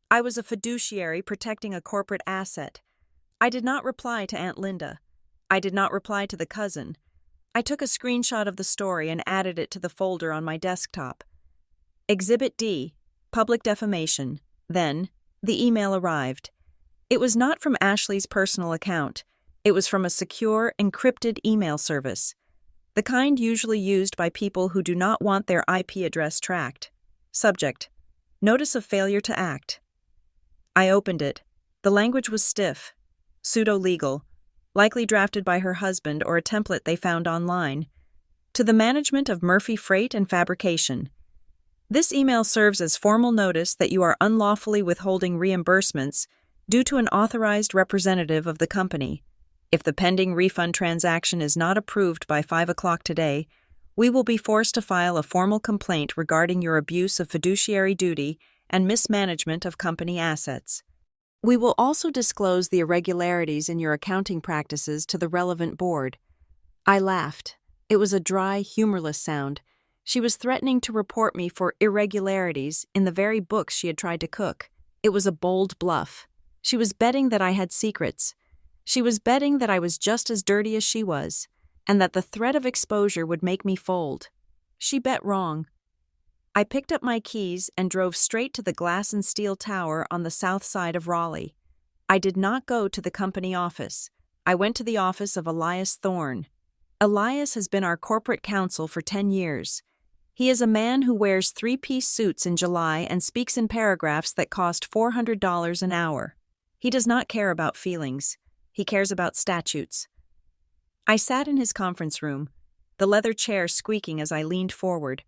I was a fiduciary protecting a corporate asset. I did not reply to Aunt Linda. I did not reply to the cousin. I took a screenshot of the story and added it to the folder on my desktop. Exhibit D, Public defamation. Then, the email arrived. It was not from Ashley's personal account. It was from a secure, encrypted email service, the kind usually used by people who do not want their IP address tracked. Subject: Notice of failure to act. I opened it. The language was stiff, pseudo-legal, likely drafted by her husband or a template they found online. To the management of Murphy Freight and Fabrication. This email serves as formal notice that you are unlawfully withholding reimbursements due to an authorized representative of the company. If the pending refund transaction is not approved by 5 o'clock today, we will be forced to file a formal complaint regarding your abuse of fiduciary duty and mismanagement of company assets. We will also disclose the irregularities in your accounting practices to the relevant board. I laughed. It was a dry, humorless sound. She was threatening to report me for irregularities in the very books she had tried to cook. It was a bold bluff. She was betting that I had secrets. She was betting that I was just as dirty as she was, and that the threat of exposure would make me fold. She bet wrong. I picked up my keys and drove straight to the Glass and Steel Tower on the south side of Raleigh. I did not go to the company office. I went to the office of Elias Thorne. Elias has been our corporate counsel for 10 years. He is a man who wears 3-piece suits in July and speaks in paragraphs that cost $400 an hour. He does not care about feelings. He cares about statutes. I sat in his conference room, the leather chair squeaking as I leaned forward.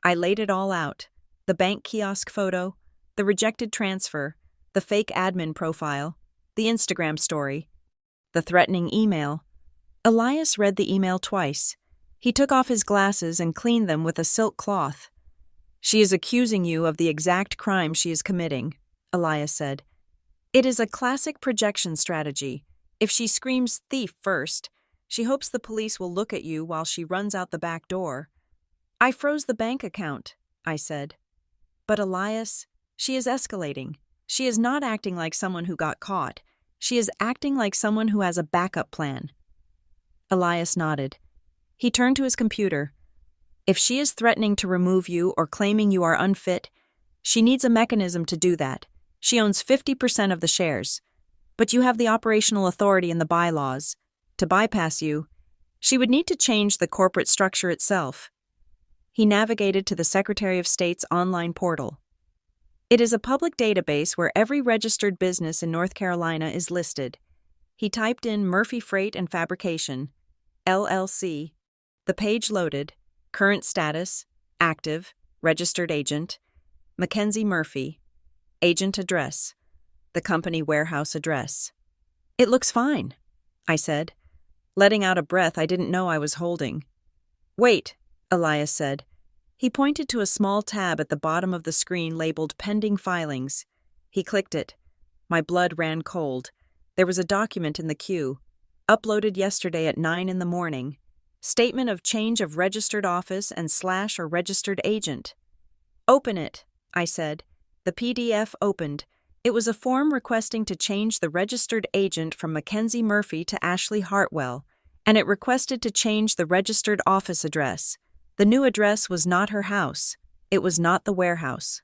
I laid it all out: the bank kiosk photo, the rejected transfer, the fake admin profile, the Instagram story, the threatening email. Elias read the email twice. He took off his glasses and cleaned them with a silk cloth. "She is accusing you of the exact crime she is committing," Elias said. "It is a classic projection strategy. If she screams thief first, she hopes the police will look at you while she runs out the back door." "I froze the bank account," I said. "But Elias, she is escalating. She is not acting like someone who got caught. She is acting like someone who has a backup plan." Elias nodded. He turned to his computer. "If she is threatening to remove you or claiming you are unfit, she needs a mechanism to do that. She owns 50% of the shares. But you have the operational authority in the bylaws. To bypass you, she would need to change the corporate structure itself." He navigated to the Secretary of State's online portal. It is a public database where every registered business in North Carolina is listed. He typed in Murphy Freight and Fabrication, LLC. The page loaded: current status, active, registered agent, Mackenzie Murphy, agent address, the company warehouse address. "It looks fine," I said, letting out a breath I didn't know I was holding. "Wait," Elias said. He pointed to a small tab at the bottom of the screen labeled Pending Filings. He clicked it. My blood ran cold. There was a document in the queue, uploaded yesterday at 9 in the morning. Statement of change of registered office and / or registered agent. "Open it," I said. The PDF opened. It was a form requesting to change the registered agent from Mackenzie Murphy to Ashley Hartwell, and it requested to change the registered office address. The new address was not her house. It was not the warehouse.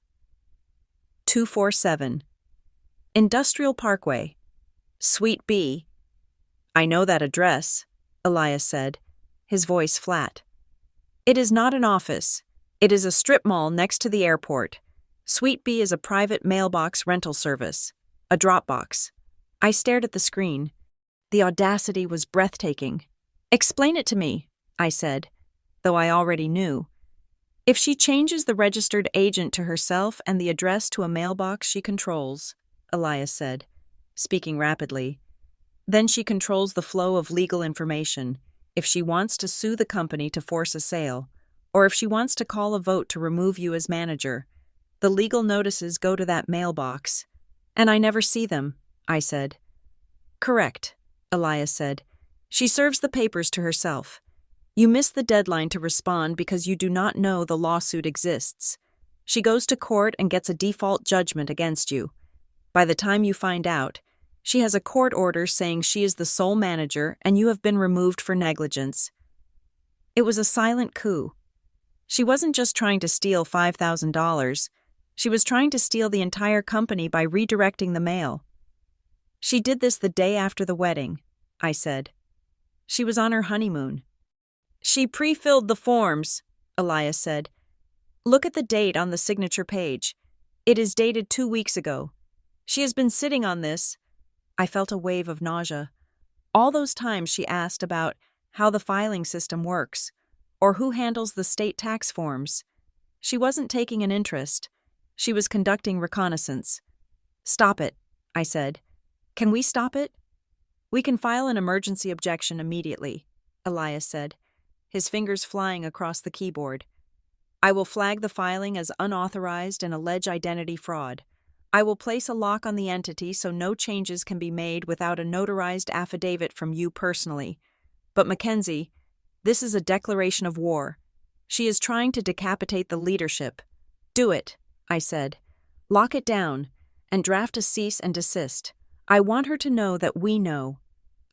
247. Industrial Parkway. Suite B. "I know that address," Elias said, his voice flat. "It is not an office. It is a strip mall next to the airport. Suite B is a private mailbox rental service, a Dropbox." I stared at the screen. The audacity was breathtaking. "Explain it to me," I said, though I already knew. "If she changes the registered agent to herself and the address to a mailbox she controls," Elias said, speaking rapidly, "then she controls the flow of legal information. If she wants to sue the company to force a sale, or if she wants to call a vote to remove you as manager, the legal notices go to that mailbox. And I never see them," I said. "Correct," Elias said. "She serves the papers to herself. You miss the deadline to respond because you do not know the lawsuit exists. She goes to court and gets a default judgment against you. By the time you find out, she has a court order saying she is the sole manager and you have been removed for negligence." It was a silent coup. She wasn't just trying to steal $5,000. She was trying to steal the entire company by redirecting the mail. She did this the day after the wedding, I said. She was on her honeymoon. She pre-filled the forms, Elias said. Look at the date on the signature page. It is dated 2 weeks ago. She has been sitting on this. I felt a wave of nausea. All those times she asked about how the filing system works, or who handles the state tax forms. She wasn't taking an interest. She was conducting reconnaissance. Stop it, I said. Can we stop it? We can file an emergency objection immediately, Elias said, his fingers flying across the keyboard. I will flag the filing as unauthorized and allege identity fraud. I will place a lock on the entity so no changes can be made without a notarized affidavit from you personally. But Mackenzie, this is a declaration of war. She is trying to decapitate the leadership. Do it, I said. Lock it down and draft a cease and desist. I want her to know that we know.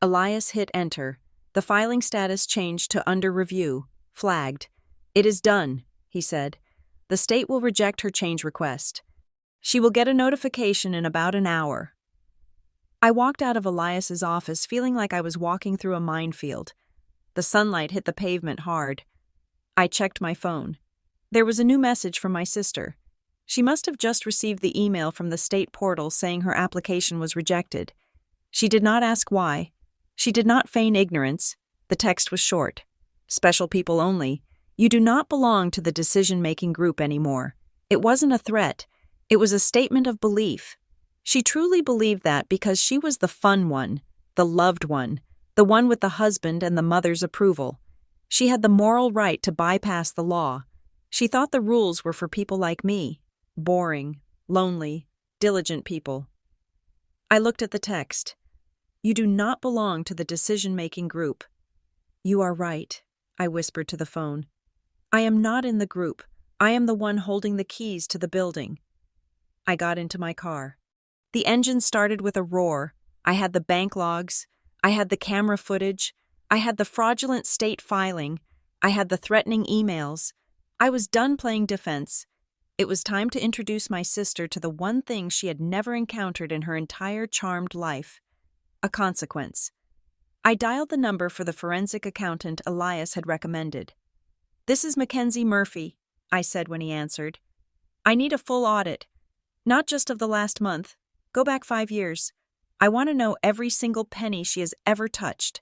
Elias hit enter. The filing status changed to under review, flagged. It is done, he said. The state will reject her change request. She will get a notification in about an hour. I walked out of Elias's office feeling like I was walking through a minefield. The sunlight hit the pavement hard. I checked my phone. There was a new message from my sister. She must have just received the email from the state portal saying her application was rejected. She did not ask why. She did not feign ignorance. The text was short. Special people only. You do not belong to the decision-making group anymore. It wasn't a threat. It was a statement of belief. She truly believed that because she was the fun one, the loved one, the one with the husband and the mother's approval. She had the moral right to bypass the law. She thought the rules were for people like me. Boring, lonely, diligent people. I looked at the text. You do not belong to the decision-making group. You are right, I whispered to the phone. I am not in the group. I am the one holding the keys to the building. I got into my car. The engine started with a roar. I had the bank logs. I had the camera footage. I had the fraudulent state filing. I had the threatening emails. I was done playing defense. It was time to introduce my sister to the one thing she had never encountered in her entire charmed life: a consequence. I dialed the number for the forensic accountant Elias had recommended. This is Mackenzie Murphy, I said when he answered. I need a full audit. Not just of the last month. Go back 5 years. I want to know every single penny she has ever touched.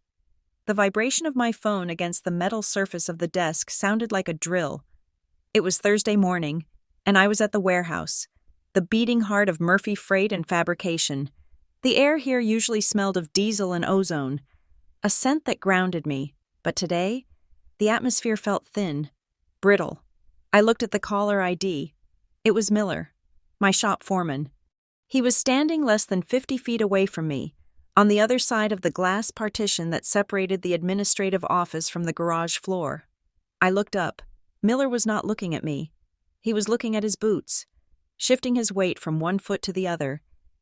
The vibration of my phone against the metal surface of the desk sounded like a drill. It was Thursday morning, and I was at the warehouse, the beating heart of Murphy Freight and Fabrication. The air here usually smelled of diesel and ozone, a scent that grounded me, but today, the atmosphere felt thin, brittle. I looked at the caller ID. It was Miller, my shop foreman. He was standing less than 50 feet away from me, on the other side of the glass partition that separated the administrative office from the garage floor. I looked up. Miller was not looking at me. He was looking at his boots, shifting his weight from one foot to the other.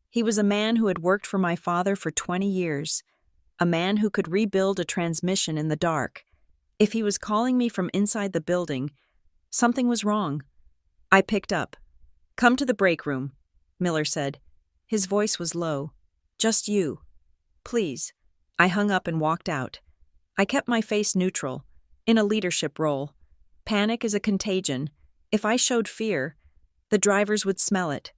He was a man who had worked for my father for 20 years, a man who could rebuild a transmission in the dark. If he was calling me from inside the building, something was wrong. I picked up. Come to the break room, Miller said. His voice was low. Just you. Please. I hung up and walked out. I kept my face neutral, in a leadership role. Panic is a contagion. If I showed fear, the drivers would smell it.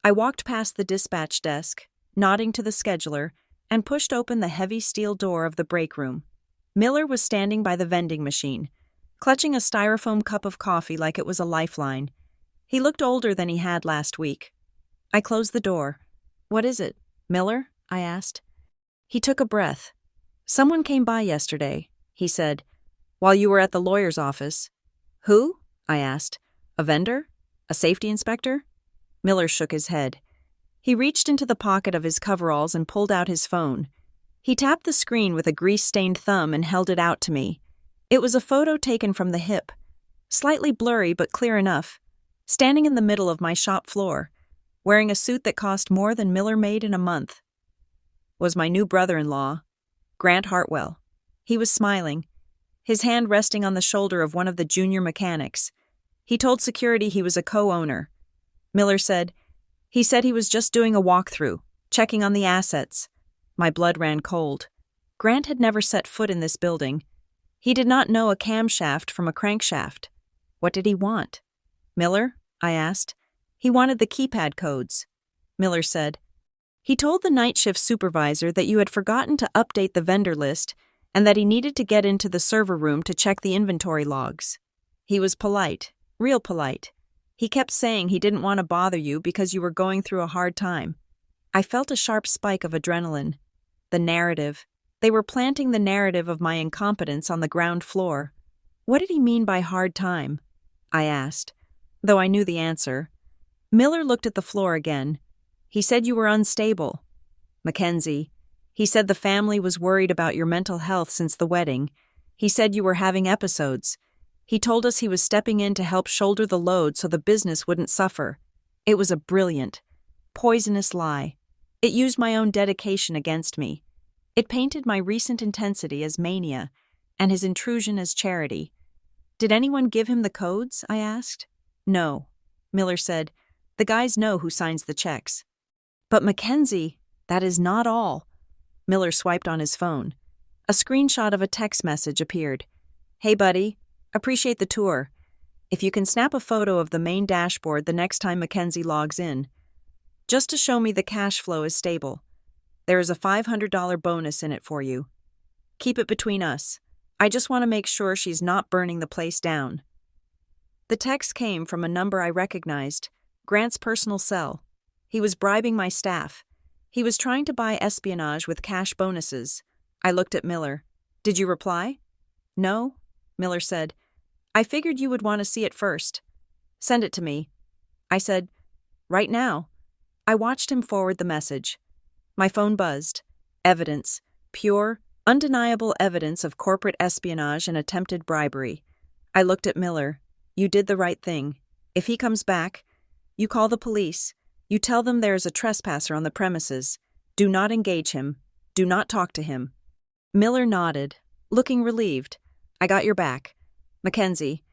I walked past the dispatch desk, nodding to the scheduler, and pushed open the heavy steel door of the break room. Miller was standing by the vending machine, clutching a styrofoam cup of coffee like it was a lifeline. He looked older than he had last week. I closed the door. What is it, Miller? I asked. He took a breath. Someone came by yesterday, he said, while you were at the lawyer's office. Who? I asked. A vendor? A safety inspector? Miller shook his head. He reached into the pocket of his coveralls and pulled out his phone. He tapped the screen with a grease-stained thumb and held it out to me. It was a photo taken from the hip, slightly blurry but clear enough, standing in the middle of my shop floor, wearing a suit that cost more than Miller made in a month. Was my new brother-in-law, Grant Hartwell. He was smiling, his hand resting on the shoulder of one of the junior mechanics. He told security he was a co-owner. Miller said, "He said he was just doing a walkthrough, checking on the assets." My blood ran cold. Grant had never set foot in this building. He did not know a camshaft from a crankshaft. What did he want? "Miller?" I asked. "He wanted the keypad codes." Miller said, "He told the night shift supervisor that you had forgotten to update the vendor list and that he needed to get into the server room to check the inventory logs. He was polite, real polite. He kept saying he didn't want to bother you because you were going through a hard time." I felt a sharp spike of adrenaline. The narrative. They were planting the narrative of my incompetence on the ground floor. What did he mean by hard time? I asked, though I knew the answer. Miller looked at the floor again. "He said you were unstable." "Mackenzie. He said the family was worried about your mental health since the wedding. He said you were having episodes. He told us he was stepping in to help shoulder the load so the business wouldn't suffer. It was a brilliant, poisonous lie. It used my own dedication against me. It painted my recent intensity as mania and his intrusion as charity." "Did anyone give him the codes?" I asked. "No." Miller said, "The guys know who signs the checks." "But Mackenzie, that is not all." Miller swiped on his phone. A screenshot of a text message appeared. "Hey buddy, appreciate the tour. If you can snap a photo of the main dashboard the next time Mackenzie logs in, just to show me the cash flow is stable. There is a $500 bonus in it for you. Keep it between us. I just want to make sure she's not burning the place down." The text came from a number I recognized, Grant's personal cell. He was bribing my staff. He was trying to buy espionage with cash bonuses. I looked at Miller. "Did you reply?" "No," Miller said. "I figured you would want to see it first. Send it to me." I said, "Right now." I watched him forward the message. My phone buzzed. Evidence. Pure, undeniable evidence of corporate espionage and attempted bribery. I looked at Miller. "You did the right thing. If he comes back, you call the police. You tell them there is a trespasser on the premises. Do not engage him. Do not talk to him." Miller nodded, looking relieved. "I got your back. Mackenzie,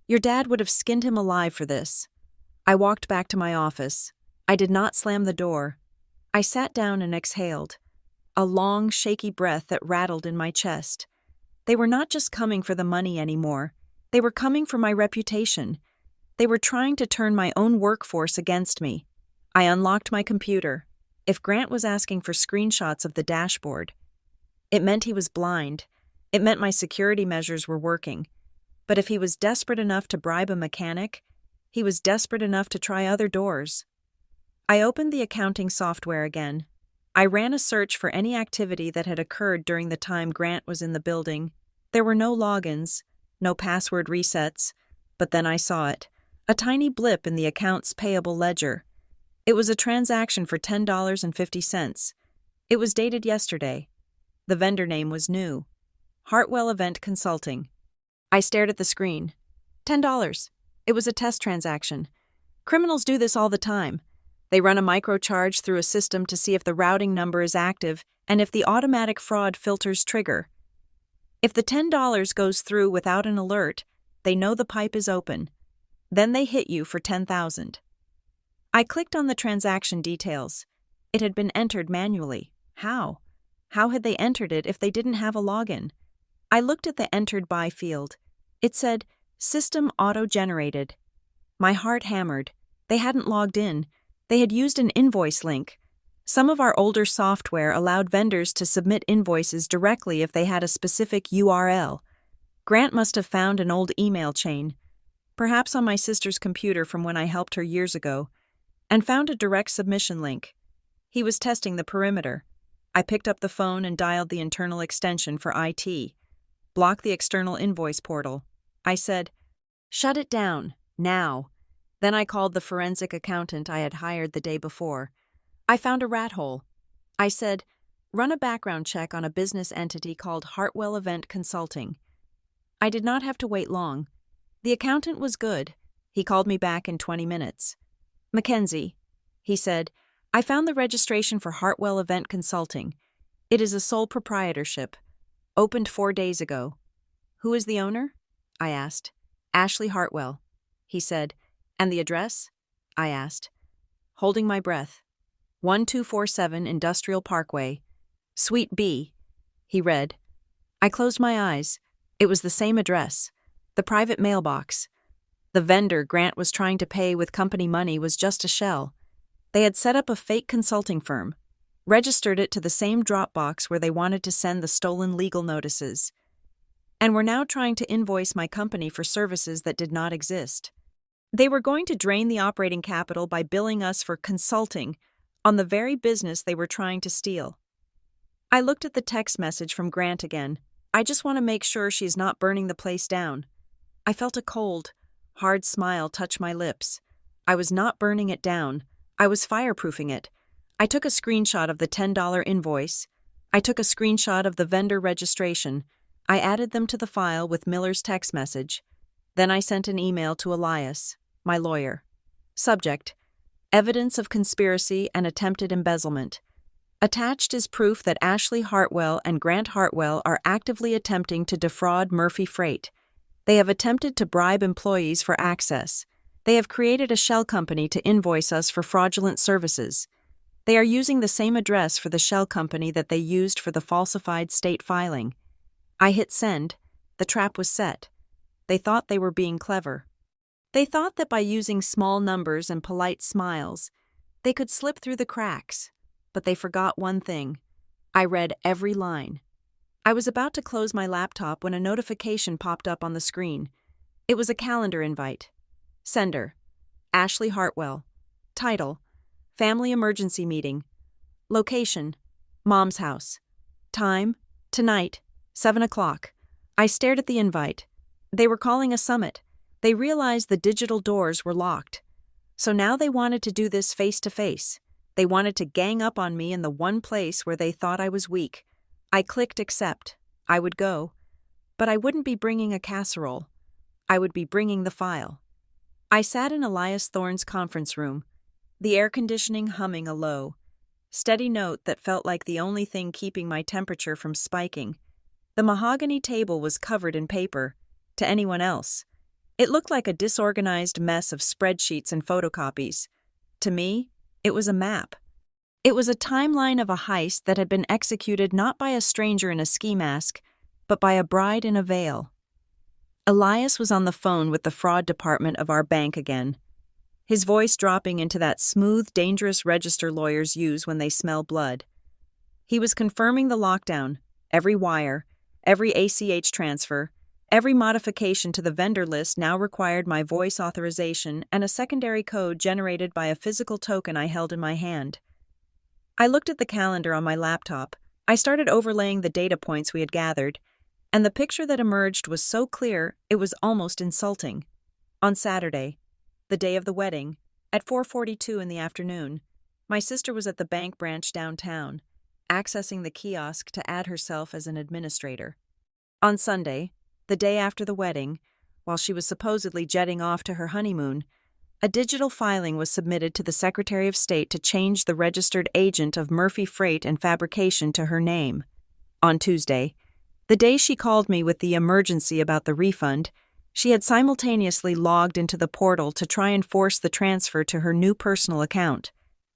your dad would have skinned him alive for this." I walked back to my office. I did not slam the door. I sat down and exhaled, a long, shaky breath that rattled in my chest. They were not just coming for the money anymore. They were coming for my reputation. They were trying to turn my own workforce against me. I unlocked my computer. If Grant was asking for screenshots of the dashboard, it meant he was blind. It meant my security measures were working. But if he was desperate enough to bribe a mechanic, he was desperate enough to try other doors. I opened the accounting software again. I ran a search for any activity that had occurred during the time Grant was in the building. There were no logins, no password resets, but then I saw it, a tiny blip in the accounts payable ledger. It was a transaction for $10.50. It was dated yesterday. The vendor name was new. Hartwell Event Consulting. I stared at the screen. $10. It was a test transaction. Criminals do this all the time. They run a microcharge through a system to see if the routing number is active and if the automatic fraud filters trigger. If the $10 goes through without an alert, they know the pipe is open. Then they hit you for $10,000. I clicked on the transaction details. It had been entered manually. How? How had they entered it if they didn't have a login? I looked at the entered by field. It said, "System auto-generated." My heart hammered. They hadn't logged in. They had used an invoice link. Some of our older software allowed vendors to submit invoices directly if they had a specific URL. Grant must have found an old email chain, perhaps on my sister's computer from when I helped her years ago, and found a direct submission link. He was testing the perimeter. I picked up the phone and dialed the internal extension for IT. Block the external invoice portal. I said, "Shut it down, now." Then I called the forensic accountant I had hired the day before. I found a rat hole. I said, "Run a background check on a business entity called Hartwell Event Consulting." I did not have to wait long. The accountant was good. He called me back in 20 minutes. "Mackenzie," he said, "I found the registration for Hartwell Event Consulting. It is a sole proprietorship. Opened 4 days ago." "Who is the owner?" I asked. "Ashley Hartwell," he said. "And the address?" I asked. holding my breath. 1247 Industrial Parkway. Suite B, he read. I closed my eyes. It was the same address. The private mailbox. The vendor Grant was trying to pay with company money was just a shell. They had set up a fake consulting firm, registered it to the same Dropbox where they wanted to send the stolen legal notices, and were now trying to invoice my company for services that did not exist. They were going to drain the operating capital by billing us for consulting on the very business they were trying to steal. I looked at the text message from Grant again. I just want to make sure she's not burning the place down. I felt a cold, hard smile touch my lips. I was not burning it down. I was fireproofing it. I took a screenshot of the $10 invoice. I took a screenshot of the vendor registration. I added them to the file with Miller's text message. Then I sent an email to Elias, my lawyer. Subject: Evidence of conspiracy and attempted embezzlement. Attached is proof that Ashley Hartwell and Grant Hartwell are actively attempting to defraud Murphy Freight. They have attempted to bribe employees for access. They have created a shell company to invoice us for fraudulent services. They are using the same address for the shell company that they used for the falsified state filing. I hit send. The trap was set. They thought they were being clever. They thought that by using small numbers and polite smiles, they could slip through the cracks. But they forgot one thing. I read every line. I was about to close my laptop when a notification popped up on the screen. It was a calendar invite. Sender: Ashley Hartwell. Title: Family Emergency Meeting. Location: Mom's house. Time: tonight, 7 o'clock. I stared at the invite. They were calling a summit. They realized the digital doors were locked. So now they wanted to do this face-to-face. They wanted to gang up on me in the one place where they thought I was weak. I clicked accept. I would go. But I wouldn't be bringing a casserole. I would be bringing the file. I sat in Elias Thorne's conference room, the air conditioning humming a low, steady note that felt like the only thing keeping my temperature from spiking. The mahogany table was covered in paper. To anyone else, it looked like a disorganized mess of spreadsheets and photocopies. To me, it was a map. It was a timeline of a heist that had been executed not by a stranger in a ski mask, but by a bride in a veil. Elias was on the phone with the fraud department of our bank again, his voice dropping into that smooth, dangerous register lawyers use when they smell blood. He was confirming the lockdown, every wire, every ACH transfer, every modification to the vendor list now required my voice authorization and a secondary code generated by a physical token I held in my hand. I looked at the calendar on my laptop. I started overlaying the data points we had gathered, and the picture that emerged was so clear it was almost insulting. On Saturday, the day of the wedding, at 4:42 in the afternoon, my sister was at the bank branch downtown, accessing the kiosk to add herself as an administrator. On Sunday, the day after the wedding, while she was supposedly jetting off to her honeymoon, a digital filing was submitted to the Secretary of State to change the registered agent of Murphy Freight and Fabrication to her name. On Tuesday, the day she called me with the emergency about the refund, she had simultaneously logged into the portal to try and force the transfer to her new personal account.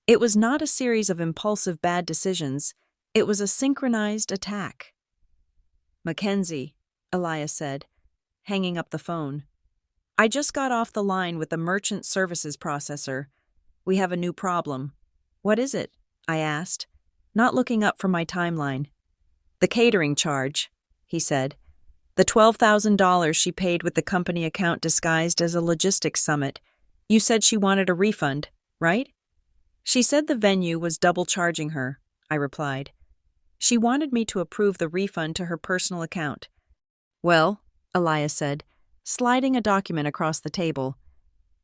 It was not a series of impulsive bad decisions. It was a synchronized attack. "Mackenzie," Elias said, hanging up the phone. "I just got off the line with the merchant services processor. We have a new problem." "What is it?" I asked, not looking up from my timeline. "The catering charge," he said. "The $12,000 she paid with the company account disguised as a logistics summit. You said she wanted a refund, right?" "She said the venue was double charging her," I replied. "She wanted me to approve the refund to her personal account." "Well," Elias said, sliding a document across the table,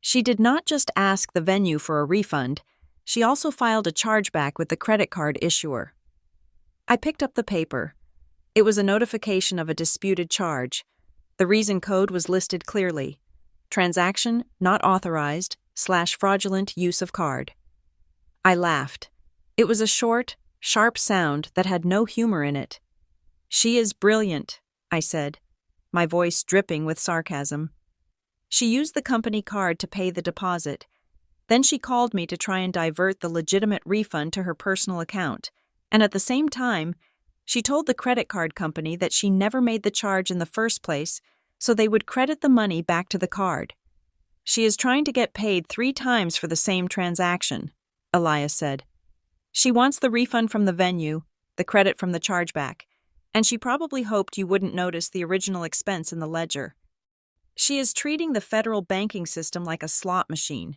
"she did not just ask the venue for a refund, she also filed a chargeback with the credit card issuer." I picked up the paper. It was a notification of a disputed charge. The reason code was listed clearly: transaction not authorized / fraudulent use of card. I laughed. It was a short, sharp sound that had no humor in it. "She is brilliant," I said, my voice dripping with sarcasm. "She used the company card to pay the deposit. Then she called me to try and divert the legitimate refund to her personal account, and at the same time, she told the credit card company that she never made the charge in the first place, so they would credit the money back to the card. She is trying to get paid 3 times for the same transaction, Elias said. She wants the refund from the venue, the credit from the chargeback, and she probably hoped you wouldn't notice the original expense in the ledger. She is treating the federal banking system like a slot machine.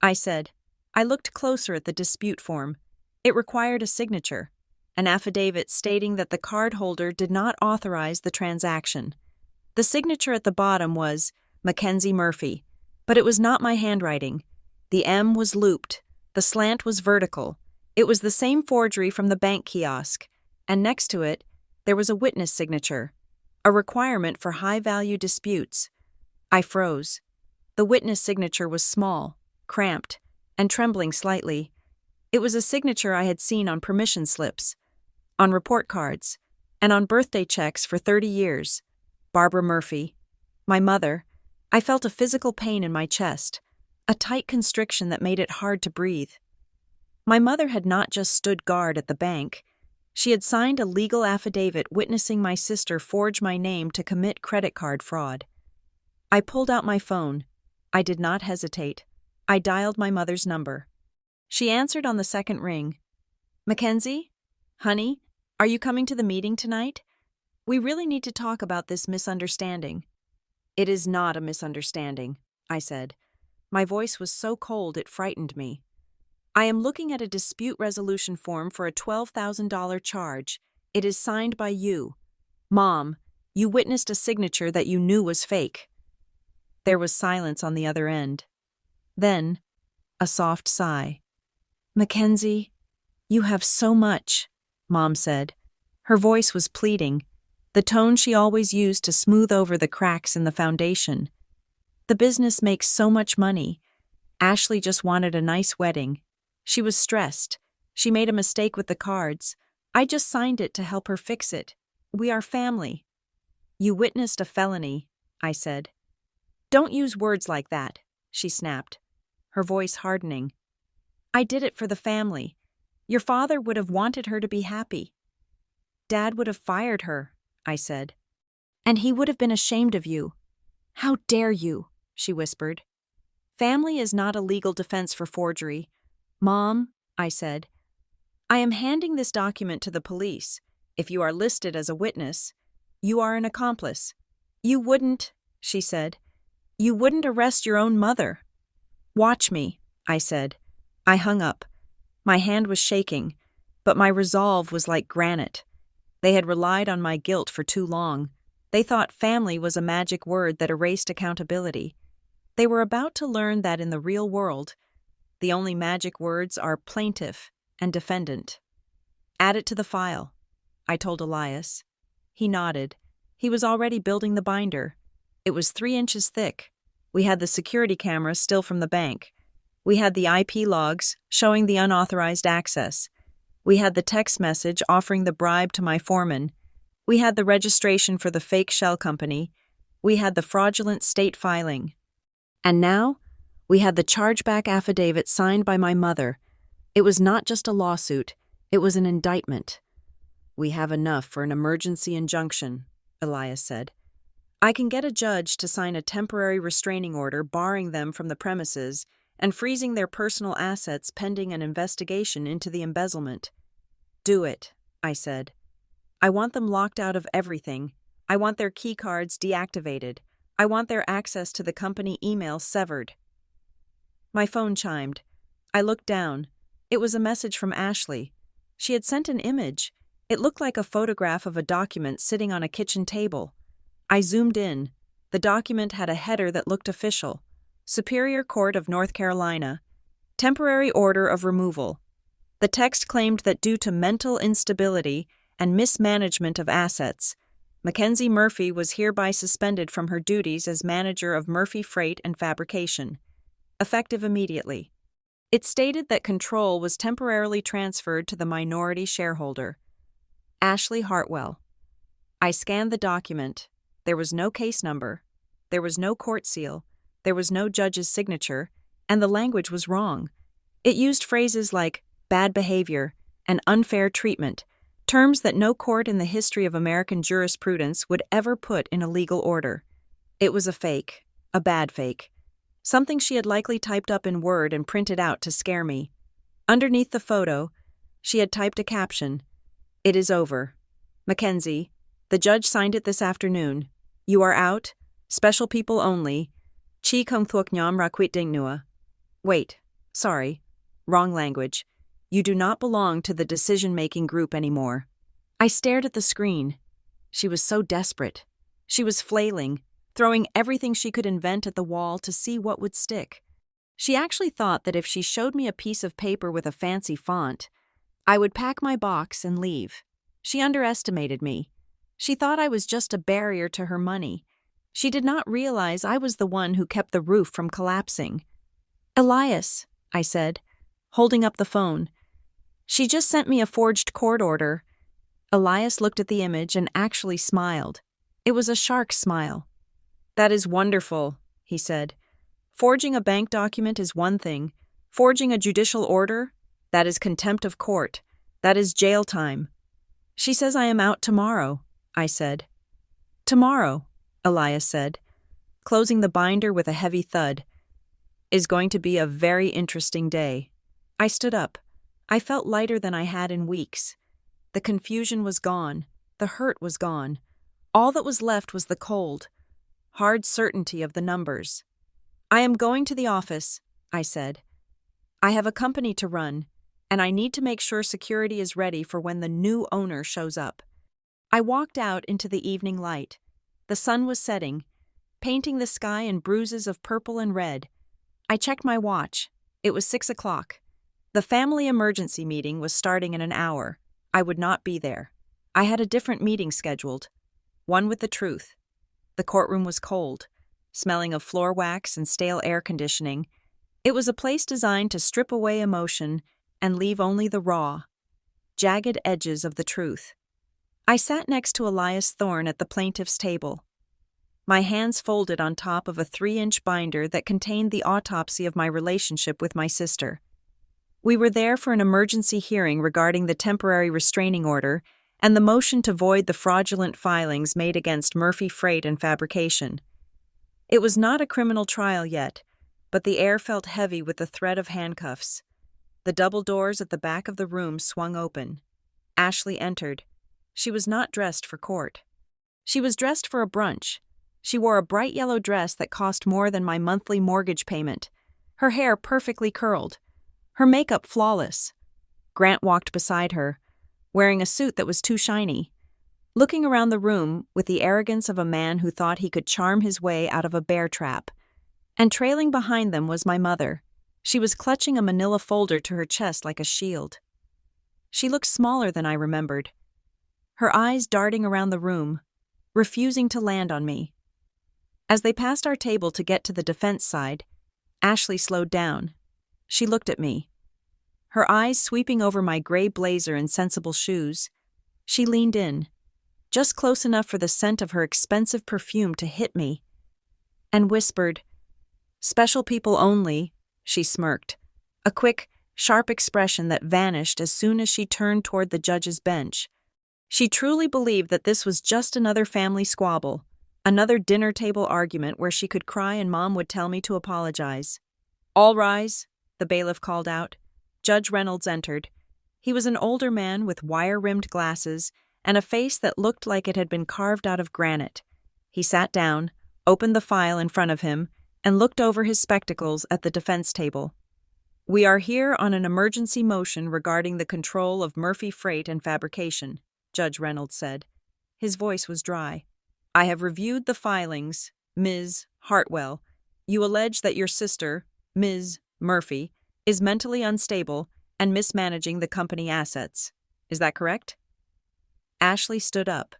I said. I looked closer at the dispute form. It required a signature, an affidavit stating that the cardholder did not authorize the transaction. The signature at the bottom was Mackenzie Murphy, but it was not my handwriting. The M was looped, the slant was vertical. It was the same forgery from the bank kiosk, and next to it, there was a witness signature, a requirement for high-value disputes. I froze. The witness signature was small, cramped, and trembling slightly. It was a signature I had seen on permission slips, on report cards, and on birthday checks for 30 years. Barbara Murphy. My mother. I felt a physical pain in my chest, a tight constriction that made it hard to breathe. My mother had not just stood guard at the bank. She had signed a legal affidavit witnessing my sister forge my name to commit credit card fraud. I pulled out my phone. I did not hesitate. I dialed my mother's number. She answered on the second ring. Mackenzie? Honey, are you coming to the meeting tonight? We really need to talk about this misunderstanding. It is not a misunderstanding, I said. My voice was so cold it frightened me. I am looking at a dispute resolution form for a $12,000 charge. It is signed by you. Mom, you witnessed a signature that you knew was fake. There was silence on the other end. Then, a soft sigh. Mackenzie, you have so much, Mom said. Her voice was pleading, the tone she always used to smooth over the cracks in the foundation. The business makes so much money. Ashley just wanted a nice wedding. She was stressed. She made a mistake with the cards. I just signed it to help her fix it. We are family. You witnessed a felony, I said. Don't use words like that, she snapped, her voice hardening. I did it for the family. Your father would have wanted her to be happy. Dad would have fired her, I said. And he would have been ashamed of you. How dare you, she whispered. Family is not a legal defense for forgery. Mom, I said, I am handing this document to the police. If you are listed as a witness, you are an accomplice. You wouldn't, she said. You wouldn't arrest your own mother. Watch me, I said. I hung up. My hand was shaking, but my resolve was like granite. They had relied on my guilt for too long. They thought family was a magic word that erased accountability. They were about to learn that in the real world, the only magic words are plaintiff and defendant. Add it to the file, I told Elias. He nodded. He was already building the binder. It was 3 inches thick. We had the security camera still from the bank. We had the IP logs showing the unauthorized access. We had the text message offering the bribe to my foreman. We had the registration for the fake shell company. We had the fraudulent state filing. And now, we had the chargeback affidavit signed by my mother. It was not just a lawsuit, it was an indictment. We have enough for an emergency injunction, Elias said. I can get a judge to sign a temporary restraining order barring them from the premises and freezing their personal assets pending an investigation into the embezzlement. Do it, I said. I want them locked out of everything. I want their key cards deactivated. I want their access to the company email severed. My phone chimed. I looked down. It was a message from Ashley. She had sent an image. It looked like a photograph of a document sitting on a kitchen table. I zoomed in. The document had a header that looked official. Superior Court of North Carolina. Temporary order of removal. The text claimed that due to mental instability and mismanagement of assets, Mackenzie Murphy was hereby suspended from her duties as manager of Murphy Freight and Fabrication, effective immediately. It stated that control was temporarily transferred to the minority shareholder, Ashley Hartwell. I scanned the document. There was no case number. There was no court seal. There was no judge's signature. and the language was wrong. It used phrases like bad behavior and unfair treatment, terms that no court in the history of American jurisprudence would ever put in a legal order. It was a fake, a bad fake. Something she had likely typed up in Word and printed out to scare me. Underneath the photo, she had typed a caption. "It is over. Mackenzie, the judge signed it this afternoon. You are out. Special people only. Chi kung thuok nyam rakwit ding nua." Wait, sorry. Wrong language. You do not belong to the decision-making group anymore. I stared at the screen. She was so desperate. She was flailing, throwing everything she could invent at the wall to see what would stick. She actually thought that if she showed me a piece of paper with a fancy font, I would pack my box and leave. She underestimated me. She thought I was just a barrier to her money. She did not realize I was the one who kept the roof from collapsing. "Elias," I said, holding up the phone. "She just sent me a forged court order." Elias looked at the image and actually smiled. It was a shark smile. "That is wonderful," he said. "Forging a bank document is one thing. Forging a judicial order? That is contempt of court. That is jail time." "She says I am out tomorrow," I said. "Tomorrow," Elias said, closing the binder with a heavy thud, "is going to be a very interesting day." I stood up. I felt lighter than I had in weeks. The confusion was gone. The hurt was gone. All that was left was the cold, hard certainty of the numbers. "I am going to the office," I said. "I have a company to run, and I need to make sure security is ready for when the new owner shows up." I walked out into the evening light. The sun was setting, painting the sky in bruises of purple and red. I checked my watch. It was 6 o'clock. The family emergency meeting was starting in an hour. I would not be there. I had a different meeting scheduled, one with the truth. The courtroom was cold, smelling of floor wax and stale air conditioning. It was a place designed to strip away emotion and leave only the raw, jagged edges of the truth. I sat next to Elias Thorne at the plaintiff's table. My hands folded on top of a 3-inch binder that contained the autopsy of my relationship with my sister. We were there for an emergency hearing regarding the temporary restraining order and the motion to void the fraudulent filings made against Murphy Freight and Fabrication. It was not a criminal trial yet, but the air felt heavy with the threat of handcuffs. The double doors at the back of the room swung open. Ashley entered. She was not dressed for court. She was dressed for a brunch. She wore a bright yellow dress that cost more than my monthly mortgage payment, her hair perfectly curled, her makeup flawless. Grant walked beside her, wearing a suit that was too shiny, looking around the room with the arrogance of a man who thought he could charm his way out of a bear trap. And trailing behind them was my mother. She was clutching a manila folder to her chest like a shield. She looked smaller than I remembered, her eyes darting around the room, refusing to land on me. As they passed our table to get to the defense side, Ashley slowed down. She looked at me, her eyes sweeping over my gray blazer and sensible shoes. She leaned in, just close enough for the scent of her expensive perfume to hit me, and whispered, "Special people only," she smirked, a quick, sharp expression that vanished as soon as she turned toward the judge's bench. She truly believed that this was just another family squabble, another dinner table argument where she could cry and Mom would tell me to apologize. "All rise," the bailiff called out. Judge Reynolds entered. He was an older man with wire-rimmed glasses and a face that looked like it had been carved out of granite. He sat down, opened the file in front of him, and looked over his spectacles at the defense table. "We are here on an emergency motion regarding the control of Murphy Freight and Fabrication," Judge Reynolds said. His voice was dry. "I have reviewed the filings, Ms. Hartwell. You allege that your sister, Ms. Murphy, is mentally unstable and mismanaging the company assets. Is that correct?" Ashley stood up.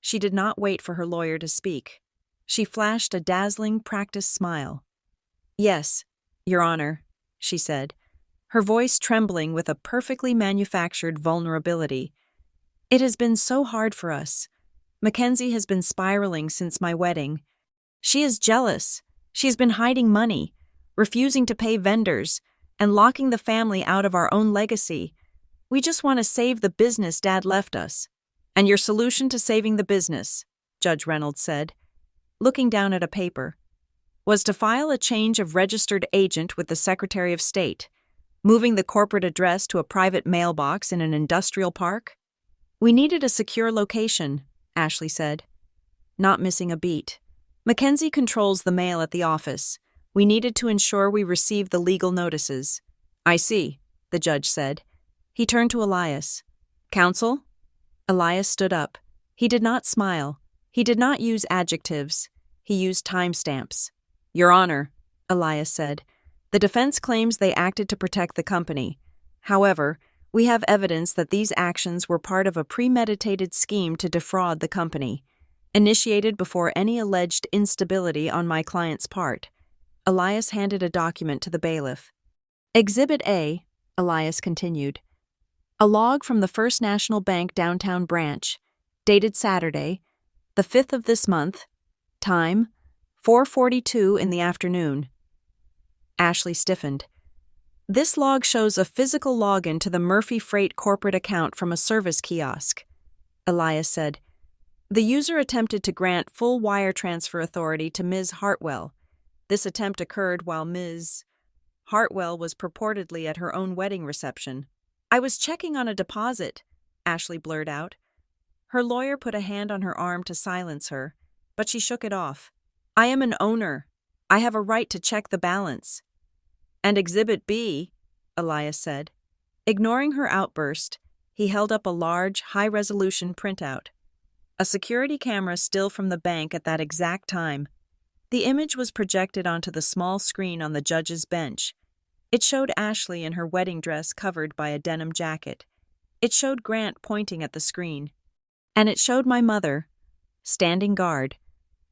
She did not wait for her lawyer to speak. She flashed a dazzling, practiced smile. "Yes, Your Honor," she said, her voice trembling with a perfectly manufactured vulnerability. "It has been so hard for us. Mackenzie has been spiraling since my wedding. She is jealous. She has been hiding money. refusing to pay vendors, and locking the family out of our own legacy. We just want to save the business Dad left us. And your solution to saving the business, Judge Reynolds said, looking down at a paper, was to file a change of registered agent with the Secretary of State, moving the corporate address to a private mailbox in an industrial park. We needed a secure location, Ashley said, not missing a beat. Mackenzie controls the mail at the office. We needed to ensure we received the legal notices. I see, the judge said. He turned to Elias. Counsel? Elias stood up. He did not smile. He did not use adjectives. He used timestamps. Your Honor, Elias said, the defense claims they acted to protect the company. However, we have evidence that these actions were part of a premeditated scheme to defraud the company, initiated before any alleged instability on my client's part. Elias handed a document to the bailiff. Exhibit A, Elias continued. A log from the First National Bank downtown branch, dated Saturday, the 5th of this month, time, 4:42 in the afternoon. Ashley stiffened. This log shows a physical login to the Murphy Freight corporate account from a service kiosk. Elias said, the user attempted to grant full wire transfer authority to Ms. Hartwell. This attempt occurred while Ms. Hartwell was purportedly at her own wedding reception. I was checking on a deposit, Ashley blurted out. Her lawyer put a hand on her arm to silence her, but she shook it off. I am an owner. I have a right to check the balance. And Exhibit B, Elias said. Ignoring her outburst, he held up a large, high-resolution printout. A security camera still from the bank at that exact time. The image was projected onto the small screen on the judge's bench. It showed Ashley in her wedding dress covered by a denim jacket. It showed Grant pointing at the screen. And it showed my mother, standing guard.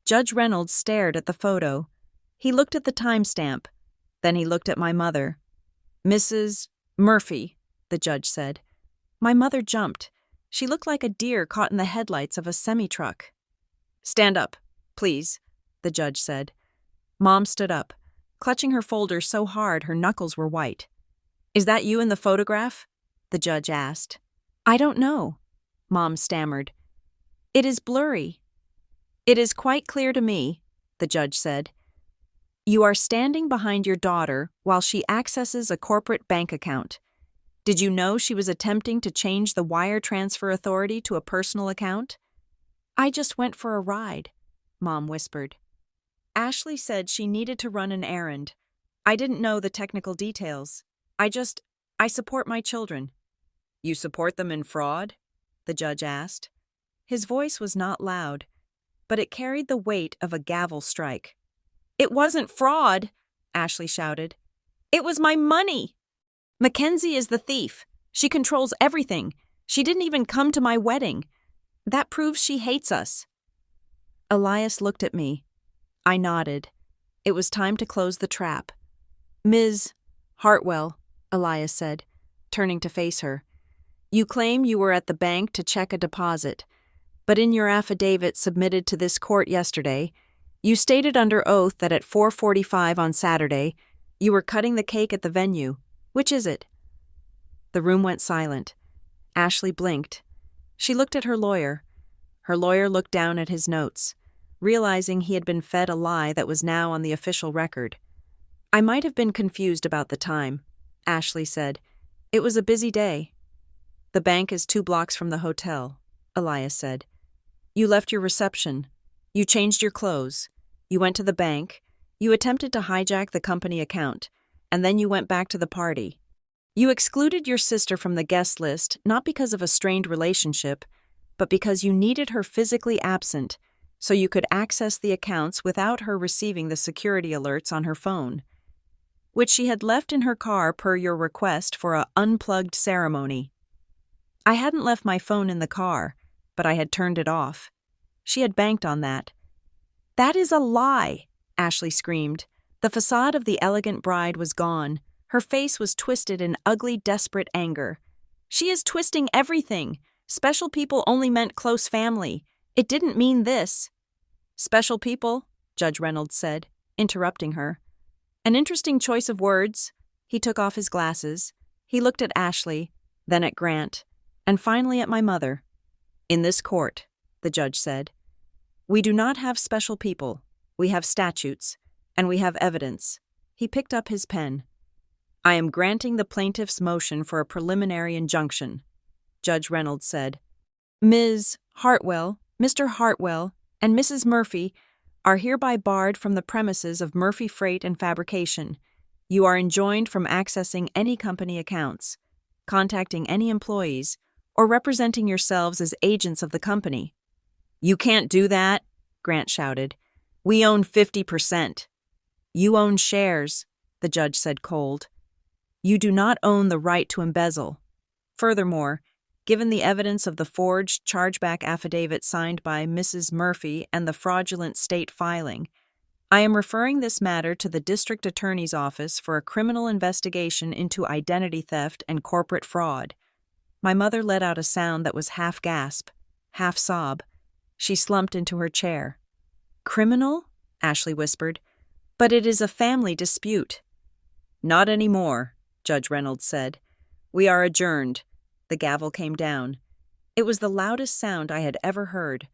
Judge Reynolds stared at the photo. He looked at the timestamp. Then he looked at my mother. Mrs. Murphy, the judge said. My mother jumped. She looked like a deer caught in the headlights of a semi-truck. Stand up, please, the judge said. Mom stood up, clutching her folder so hard her knuckles were white. Is that you in the photograph? The judge asked. I don't know, Mom stammered. It is blurry. It is quite clear to me, the judge said. You are standing behind your daughter while she accesses a corporate bank account. Did you know she was attempting to change the wire transfer authority to a personal account? I just went for a ride, Mom whispered. Ashley said she needed to run an errand. I didn't know the technical details. I support my children. You support them in fraud? The judge asked. His voice was not loud, but it carried the weight of a gavel strike. It wasn't fraud, Ashley shouted. It was my money. Mackenzie is the thief. She controls everything. She didn't even come to my wedding. That proves she hates us. Elias looked at me. I nodded. It was time to close the trap. Ms. Hartwell, Elias said, turning to face her. You claim you were at the bank to check a deposit, but in your affidavit submitted to this court yesterday, you stated under oath that at 4:45 on Saturday, you were cutting the cake at the venue. Which is it? The room went silent. Ashley blinked. She looked at her lawyer. Her lawyer looked down at his notes, realizing he had been fed a lie that was now on the official record. I might have been confused about the time, Ashley said. It was a busy day. The bank is 2 blocks from the hotel, Elias said. You left your reception. You changed your clothes. You went to the bank. You attempted to hijack the company account, and then you went back to the party. You excluded your sister from the guest list not because of a strained relationship, but because you needed her physically absent so you could access the accounts without her receiving the security alerts on her phone, which she had left in her car per your request for a unplugged ceremony. I hadn't left my phone in the car, but I had turned it off. She had banked on that. That is a lie, Ashley screamed. The facade of the elegant bride was gone. Her face was twisted in ugly, desperate anger. She is twisting everything. Special people only meant close family. It didn't mean this. Special people, Judge Reynolds said, interrupting her. An interesting choice of words. He took off his glasses. He looked at Ashley, then at Grant, and finally at my mother. In this court, the judge said, we do not have special people. We have statutes, and we have evidence. He picked up his pen. I am granting the plaintiff's motion for a preliminary injunction, Judge Reynolds said. Ms. Hartwell, Mr. Hartwell, and Mrs. Murphy are hereby barred from the premises of Murphy Freight and Fabrication. You are enjoined from accessing any company accounts, contacting any employees, or representing yourselves as agents of the company. You can't do that, Grant shouted. We own 50%. You own shares, the judge said cold. You do not own the right to embezzle. Furthermore, given the evidence of the forged chargeback affidavit signed by Mrs. Murphy and the fraudulent state filing, I am referring this matter to the District Attorney's Office for a criminal investigation into identity theft and corporate fraud. My mother let out a sound that was half gasp, half sob. She slumped into her chair. Criminal? Ashley whispered. But it is a family dispute. Not anymore, Judge Reynolds said. We are adjourned. The gavel came down. It was the loudest sound I had ever heard.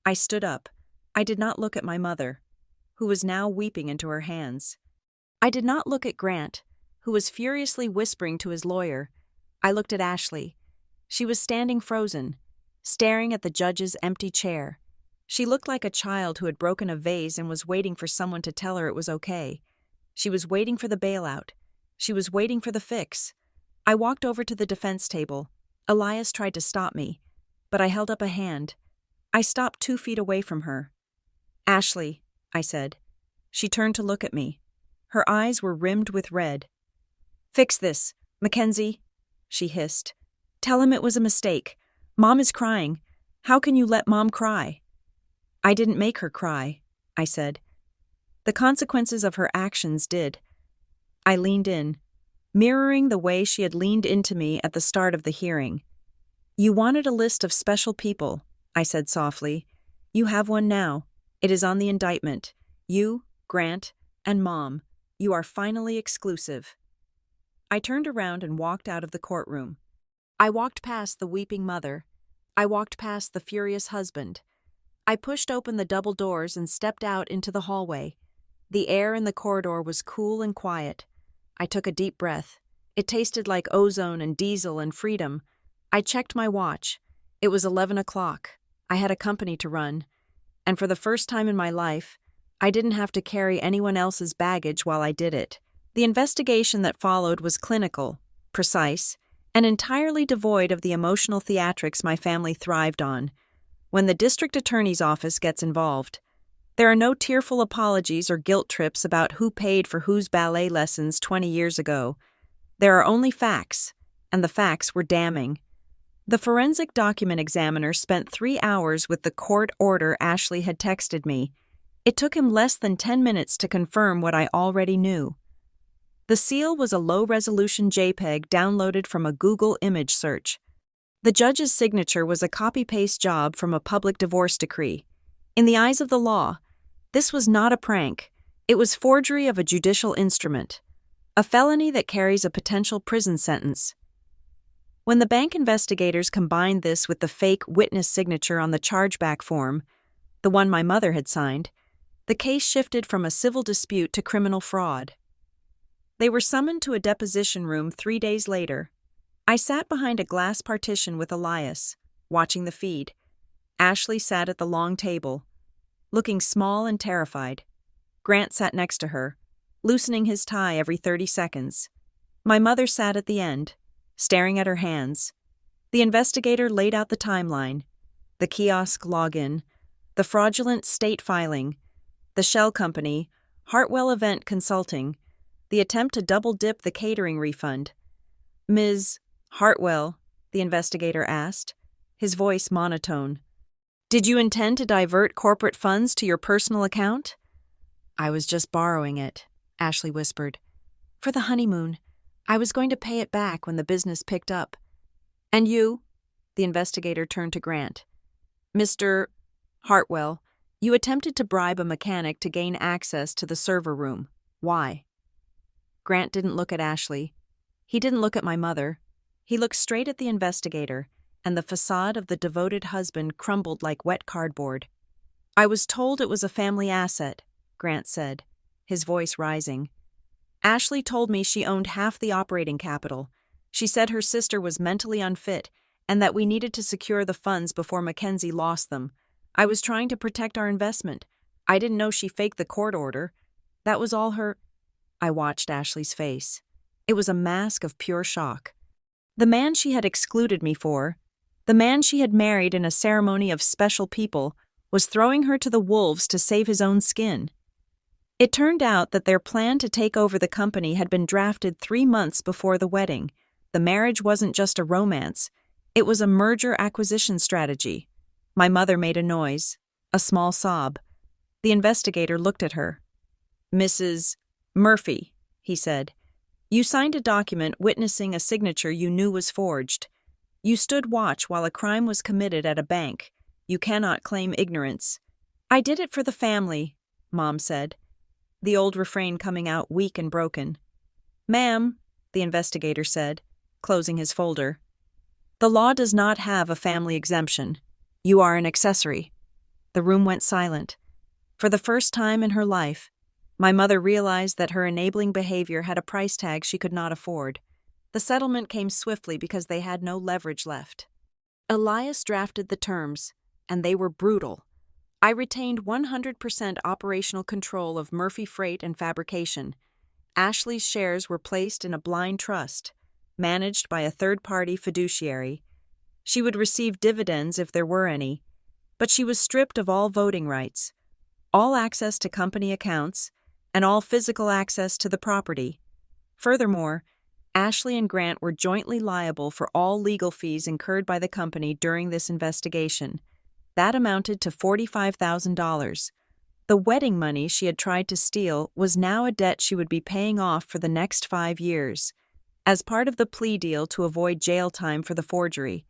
I stood up. I did not look at my mother, who was now weeping into her hands. I did not look at Grant, who was furiously whispering to his lawyer. I looked at Ashley. She was standing frozen, staring at the judge's empty chair. She looked like a child who had broken a vase and was waiting for someone to tell her it was okay. She was waiting for the bailout. She was waiting for the fix. I walked over to the defense table. Elias tried to stop me, but I held up a hand. I stopped 2 feet away from her. Ashley, I said. She turned to look at me. Her eyes were rimmed with red. Fix this, Mackenzie, she hissed. Tell him it was a mistake. Mom is crying. How can you let Mom cry? I didn't make her cry, I said. The consequences of her actions did. I leaned in, mirroring the way she had leaned into me at the start of the hearing. You wanted a list of special people, I said softly. You have one now. It is on the indictment. You, Grant, and Mom. You are finally exclusive. I turned around and walked out of the courtroom. I walked past the weeping mother. I walked past the furious husband. I pushed open the double doors and stepped out into the hallway. The air in the corridor was cool and quiet. I took a deep breath. It tasted like ozone and diesel and freedom. I checked my watch. It was 11 o'clock. I had a company to run. And for the first time in my life, I didn't have to carry anyone else's baggage while I did it. The investigation that followed was clinical, precise, and entirely devoid of the emotional theatrics my family thrived on. When the district attorney's office gets involved, there are no tearful apologies or guilt trips about who paid for whose ballet lessons 20 years ago. There are only facts, and the facts were damning. The forensic document examiner spent 3 hours with the court order Ashley had texted me. It took him less than 10 minutes to confirm what I already knew. The seal was a low-resolution JPEG downloaded from a Google image search. The judge's signature was a copy-paste job from a public divorce decree. In the eyes of the law, this was not a prank. It was forgery of a judicial instrument, a felony that carries a potential prison sentence. When the bank investigators combined this with the fake witness signature on the chargeback form, the one my mother had signed, the case shifted from a civil dispute to criminal fraud. They were summoned to a deposition room 3 days later. I sat behind a glass partition with Elias, watching the feed. Ashley sat at the long table, looking small and terrified. Grant sat next to her, loosening his tie every 30 seconds. My mother sat at the end, staring at her hands. The investigator laid out the timeline, the kiosk login, the fraudulent state filing, the shell company, Hartwell Event Consulting, the attempt to double-dip the catering refund. Ms. Hartwell, the investigator asked, his voice monotone. Did you intend to divert corporate funds to your personal account? I was just borrowing it, Ashley whispered. For the honeymoon. I was going to pay it back when the business picked up. And you? The investigator turned to Grant. Mr. Hartwell, you attempted to bribe a mechanic to gain access to the server room. Why? Grant didn't look at Ashley. He didn't look at my mother. He looked straight at the investigator, and the facade of the devoted husband crumbled like wet cardboard. "I was told it was a family asset," Grant said, his voice rising. "Ashley told me she owned half the operating capital. She said her sister was mentally unfit and that we needed to secure the funds before Mackenzie lost them. I was trying to protect our investment. I didn't know she faked the court order. That was all her—" I watched Ashley's face. It was a mask of pure shock. The man she had excluded me for, the man she had married in a ceremony of special people, was throwing her to the wolves to save his own skin. It turned out that their plan to take over the company had been drafted 3 months before the wedding. The marriage wasn't just a romance. It was a merger-acquisition strategy. My mother made a noise, a small sob. The investigator looked at her. "Mrs. Murphy," he said, "you signed a document witnessing a signature you knew was forged. You stood watch while a crime was committed at a bank. You cannot claim ignorance." "I did it for the family," Mom said, the old refrain coming out weak and broken. "Ma'am," the investigator said, closing his folder, "the law does not have a family exemption. You are an accessory." The room went silent. For the first time in her life, my mother realized that her enabling behavior had a price tag she could not afford. The settlement came swiftly because they had no leverage left. Elias drafted the terms, and they were brutal. I retained 100% operational control of Murphy Freight and Fabrication. Ashley's shares were placed in a blind trust, managed by a third-party fiduciary. She would receive dividends if there were any, but she was stripped of all voting rights, all access to company accounts, and all physical access to the property. Furthermore, Ashley and Grant were jointly liable for all legal fees incurred by the company during this investigation. That amounted to $45,000. The wedding money she had tried to steal was now a debt she would be paying off for the next 5 years. As part of the plea deal to avoid jail time for the forgery,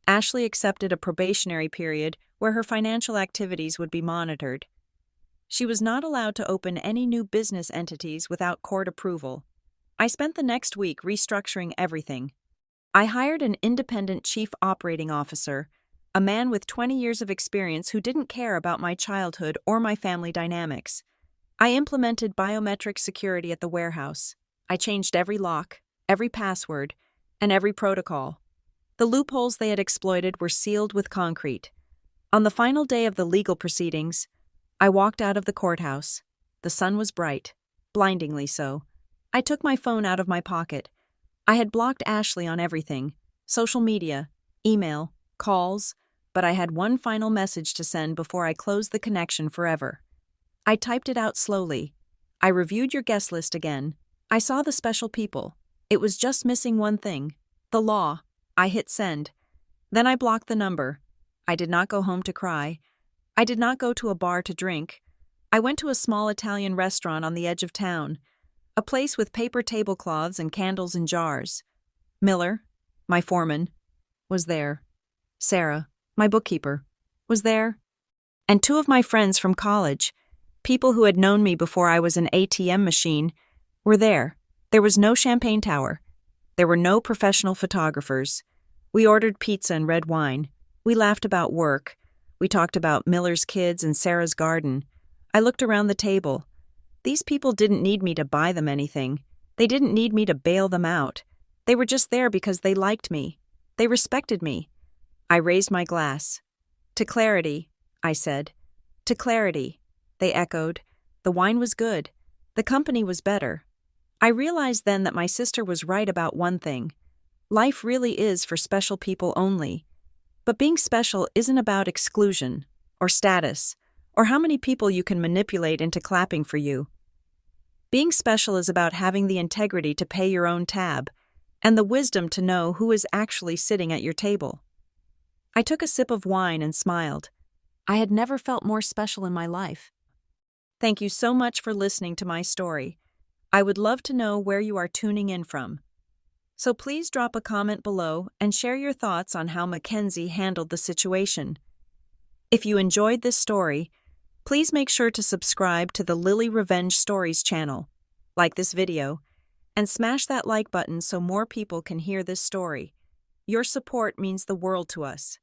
Ashley accepted a probationary period where her financial activities would be monitored. She was not allowed to open any new business entities without court approval. I spent the next week restructuring everything. I hired an independent chief operating officer, a man with 20 years of experience who didn't care about my childhood or my family dynamics. I implemented biometric security at the warehouse. I changed every lock, every password, and every protocol. The loopholes they had exploited were sealed with concrete. On the final day of the legal proceedings, I walked out of the courthouse. The sun was bright, blindingly so. I took my phone out of my pocket. I had blocked Ashley on everything, social media, email, calls, but I had one final message to send before I closed the connection forever. I typed it out slowly. "I reviewed your guest list again. I saw the special people. It was just missing one thing, the law." I hit send. Then I blocked the number. I did not go home to cry. I did not go to a bar to drink. I went to a small Italian restaurant on the edge of town, a place with paper tablecloths and candles in jars. Miller, my foreman, was there. Sarah, my bookkeeper, was there. And 2 of my friends from college, people who had known me before I was an ATM machine, were there. There was no champagne tower. There were no professional photographers. We ordered pizza and red wine. We laughed about work. We talked about Miller's kids and Sarah's garden. I looked around the table. These people didn't need me to buy them anything. They didn't need me to bail them out. They were just there because they liked me. They respected me. I raised my glass. "To clarity," I said. "To clarity," they echoed. The wine was good. The company was better. I realized then that my sister was right about one thing. Life really is for special people only. But being special isn't about exclusion, or status, or how many people you can manipulate into clapping for you. Being special is about having the integrity to pay your own tab, and the wisdom to know who is actually sitting at your table. I took a sip of wine and smiled. I had never felt more special in my life. Thank you so much for listening to my story. I would love to know where you are tuning in from. So please drop a comment below and share your thoughts on how Mackenzie handled the situation. If you enjoyed this story, please make sure to subscribe to the Lily Revenge Stories channel, like this video, And smash that like button so more people can hear this story. Your support means the world to us.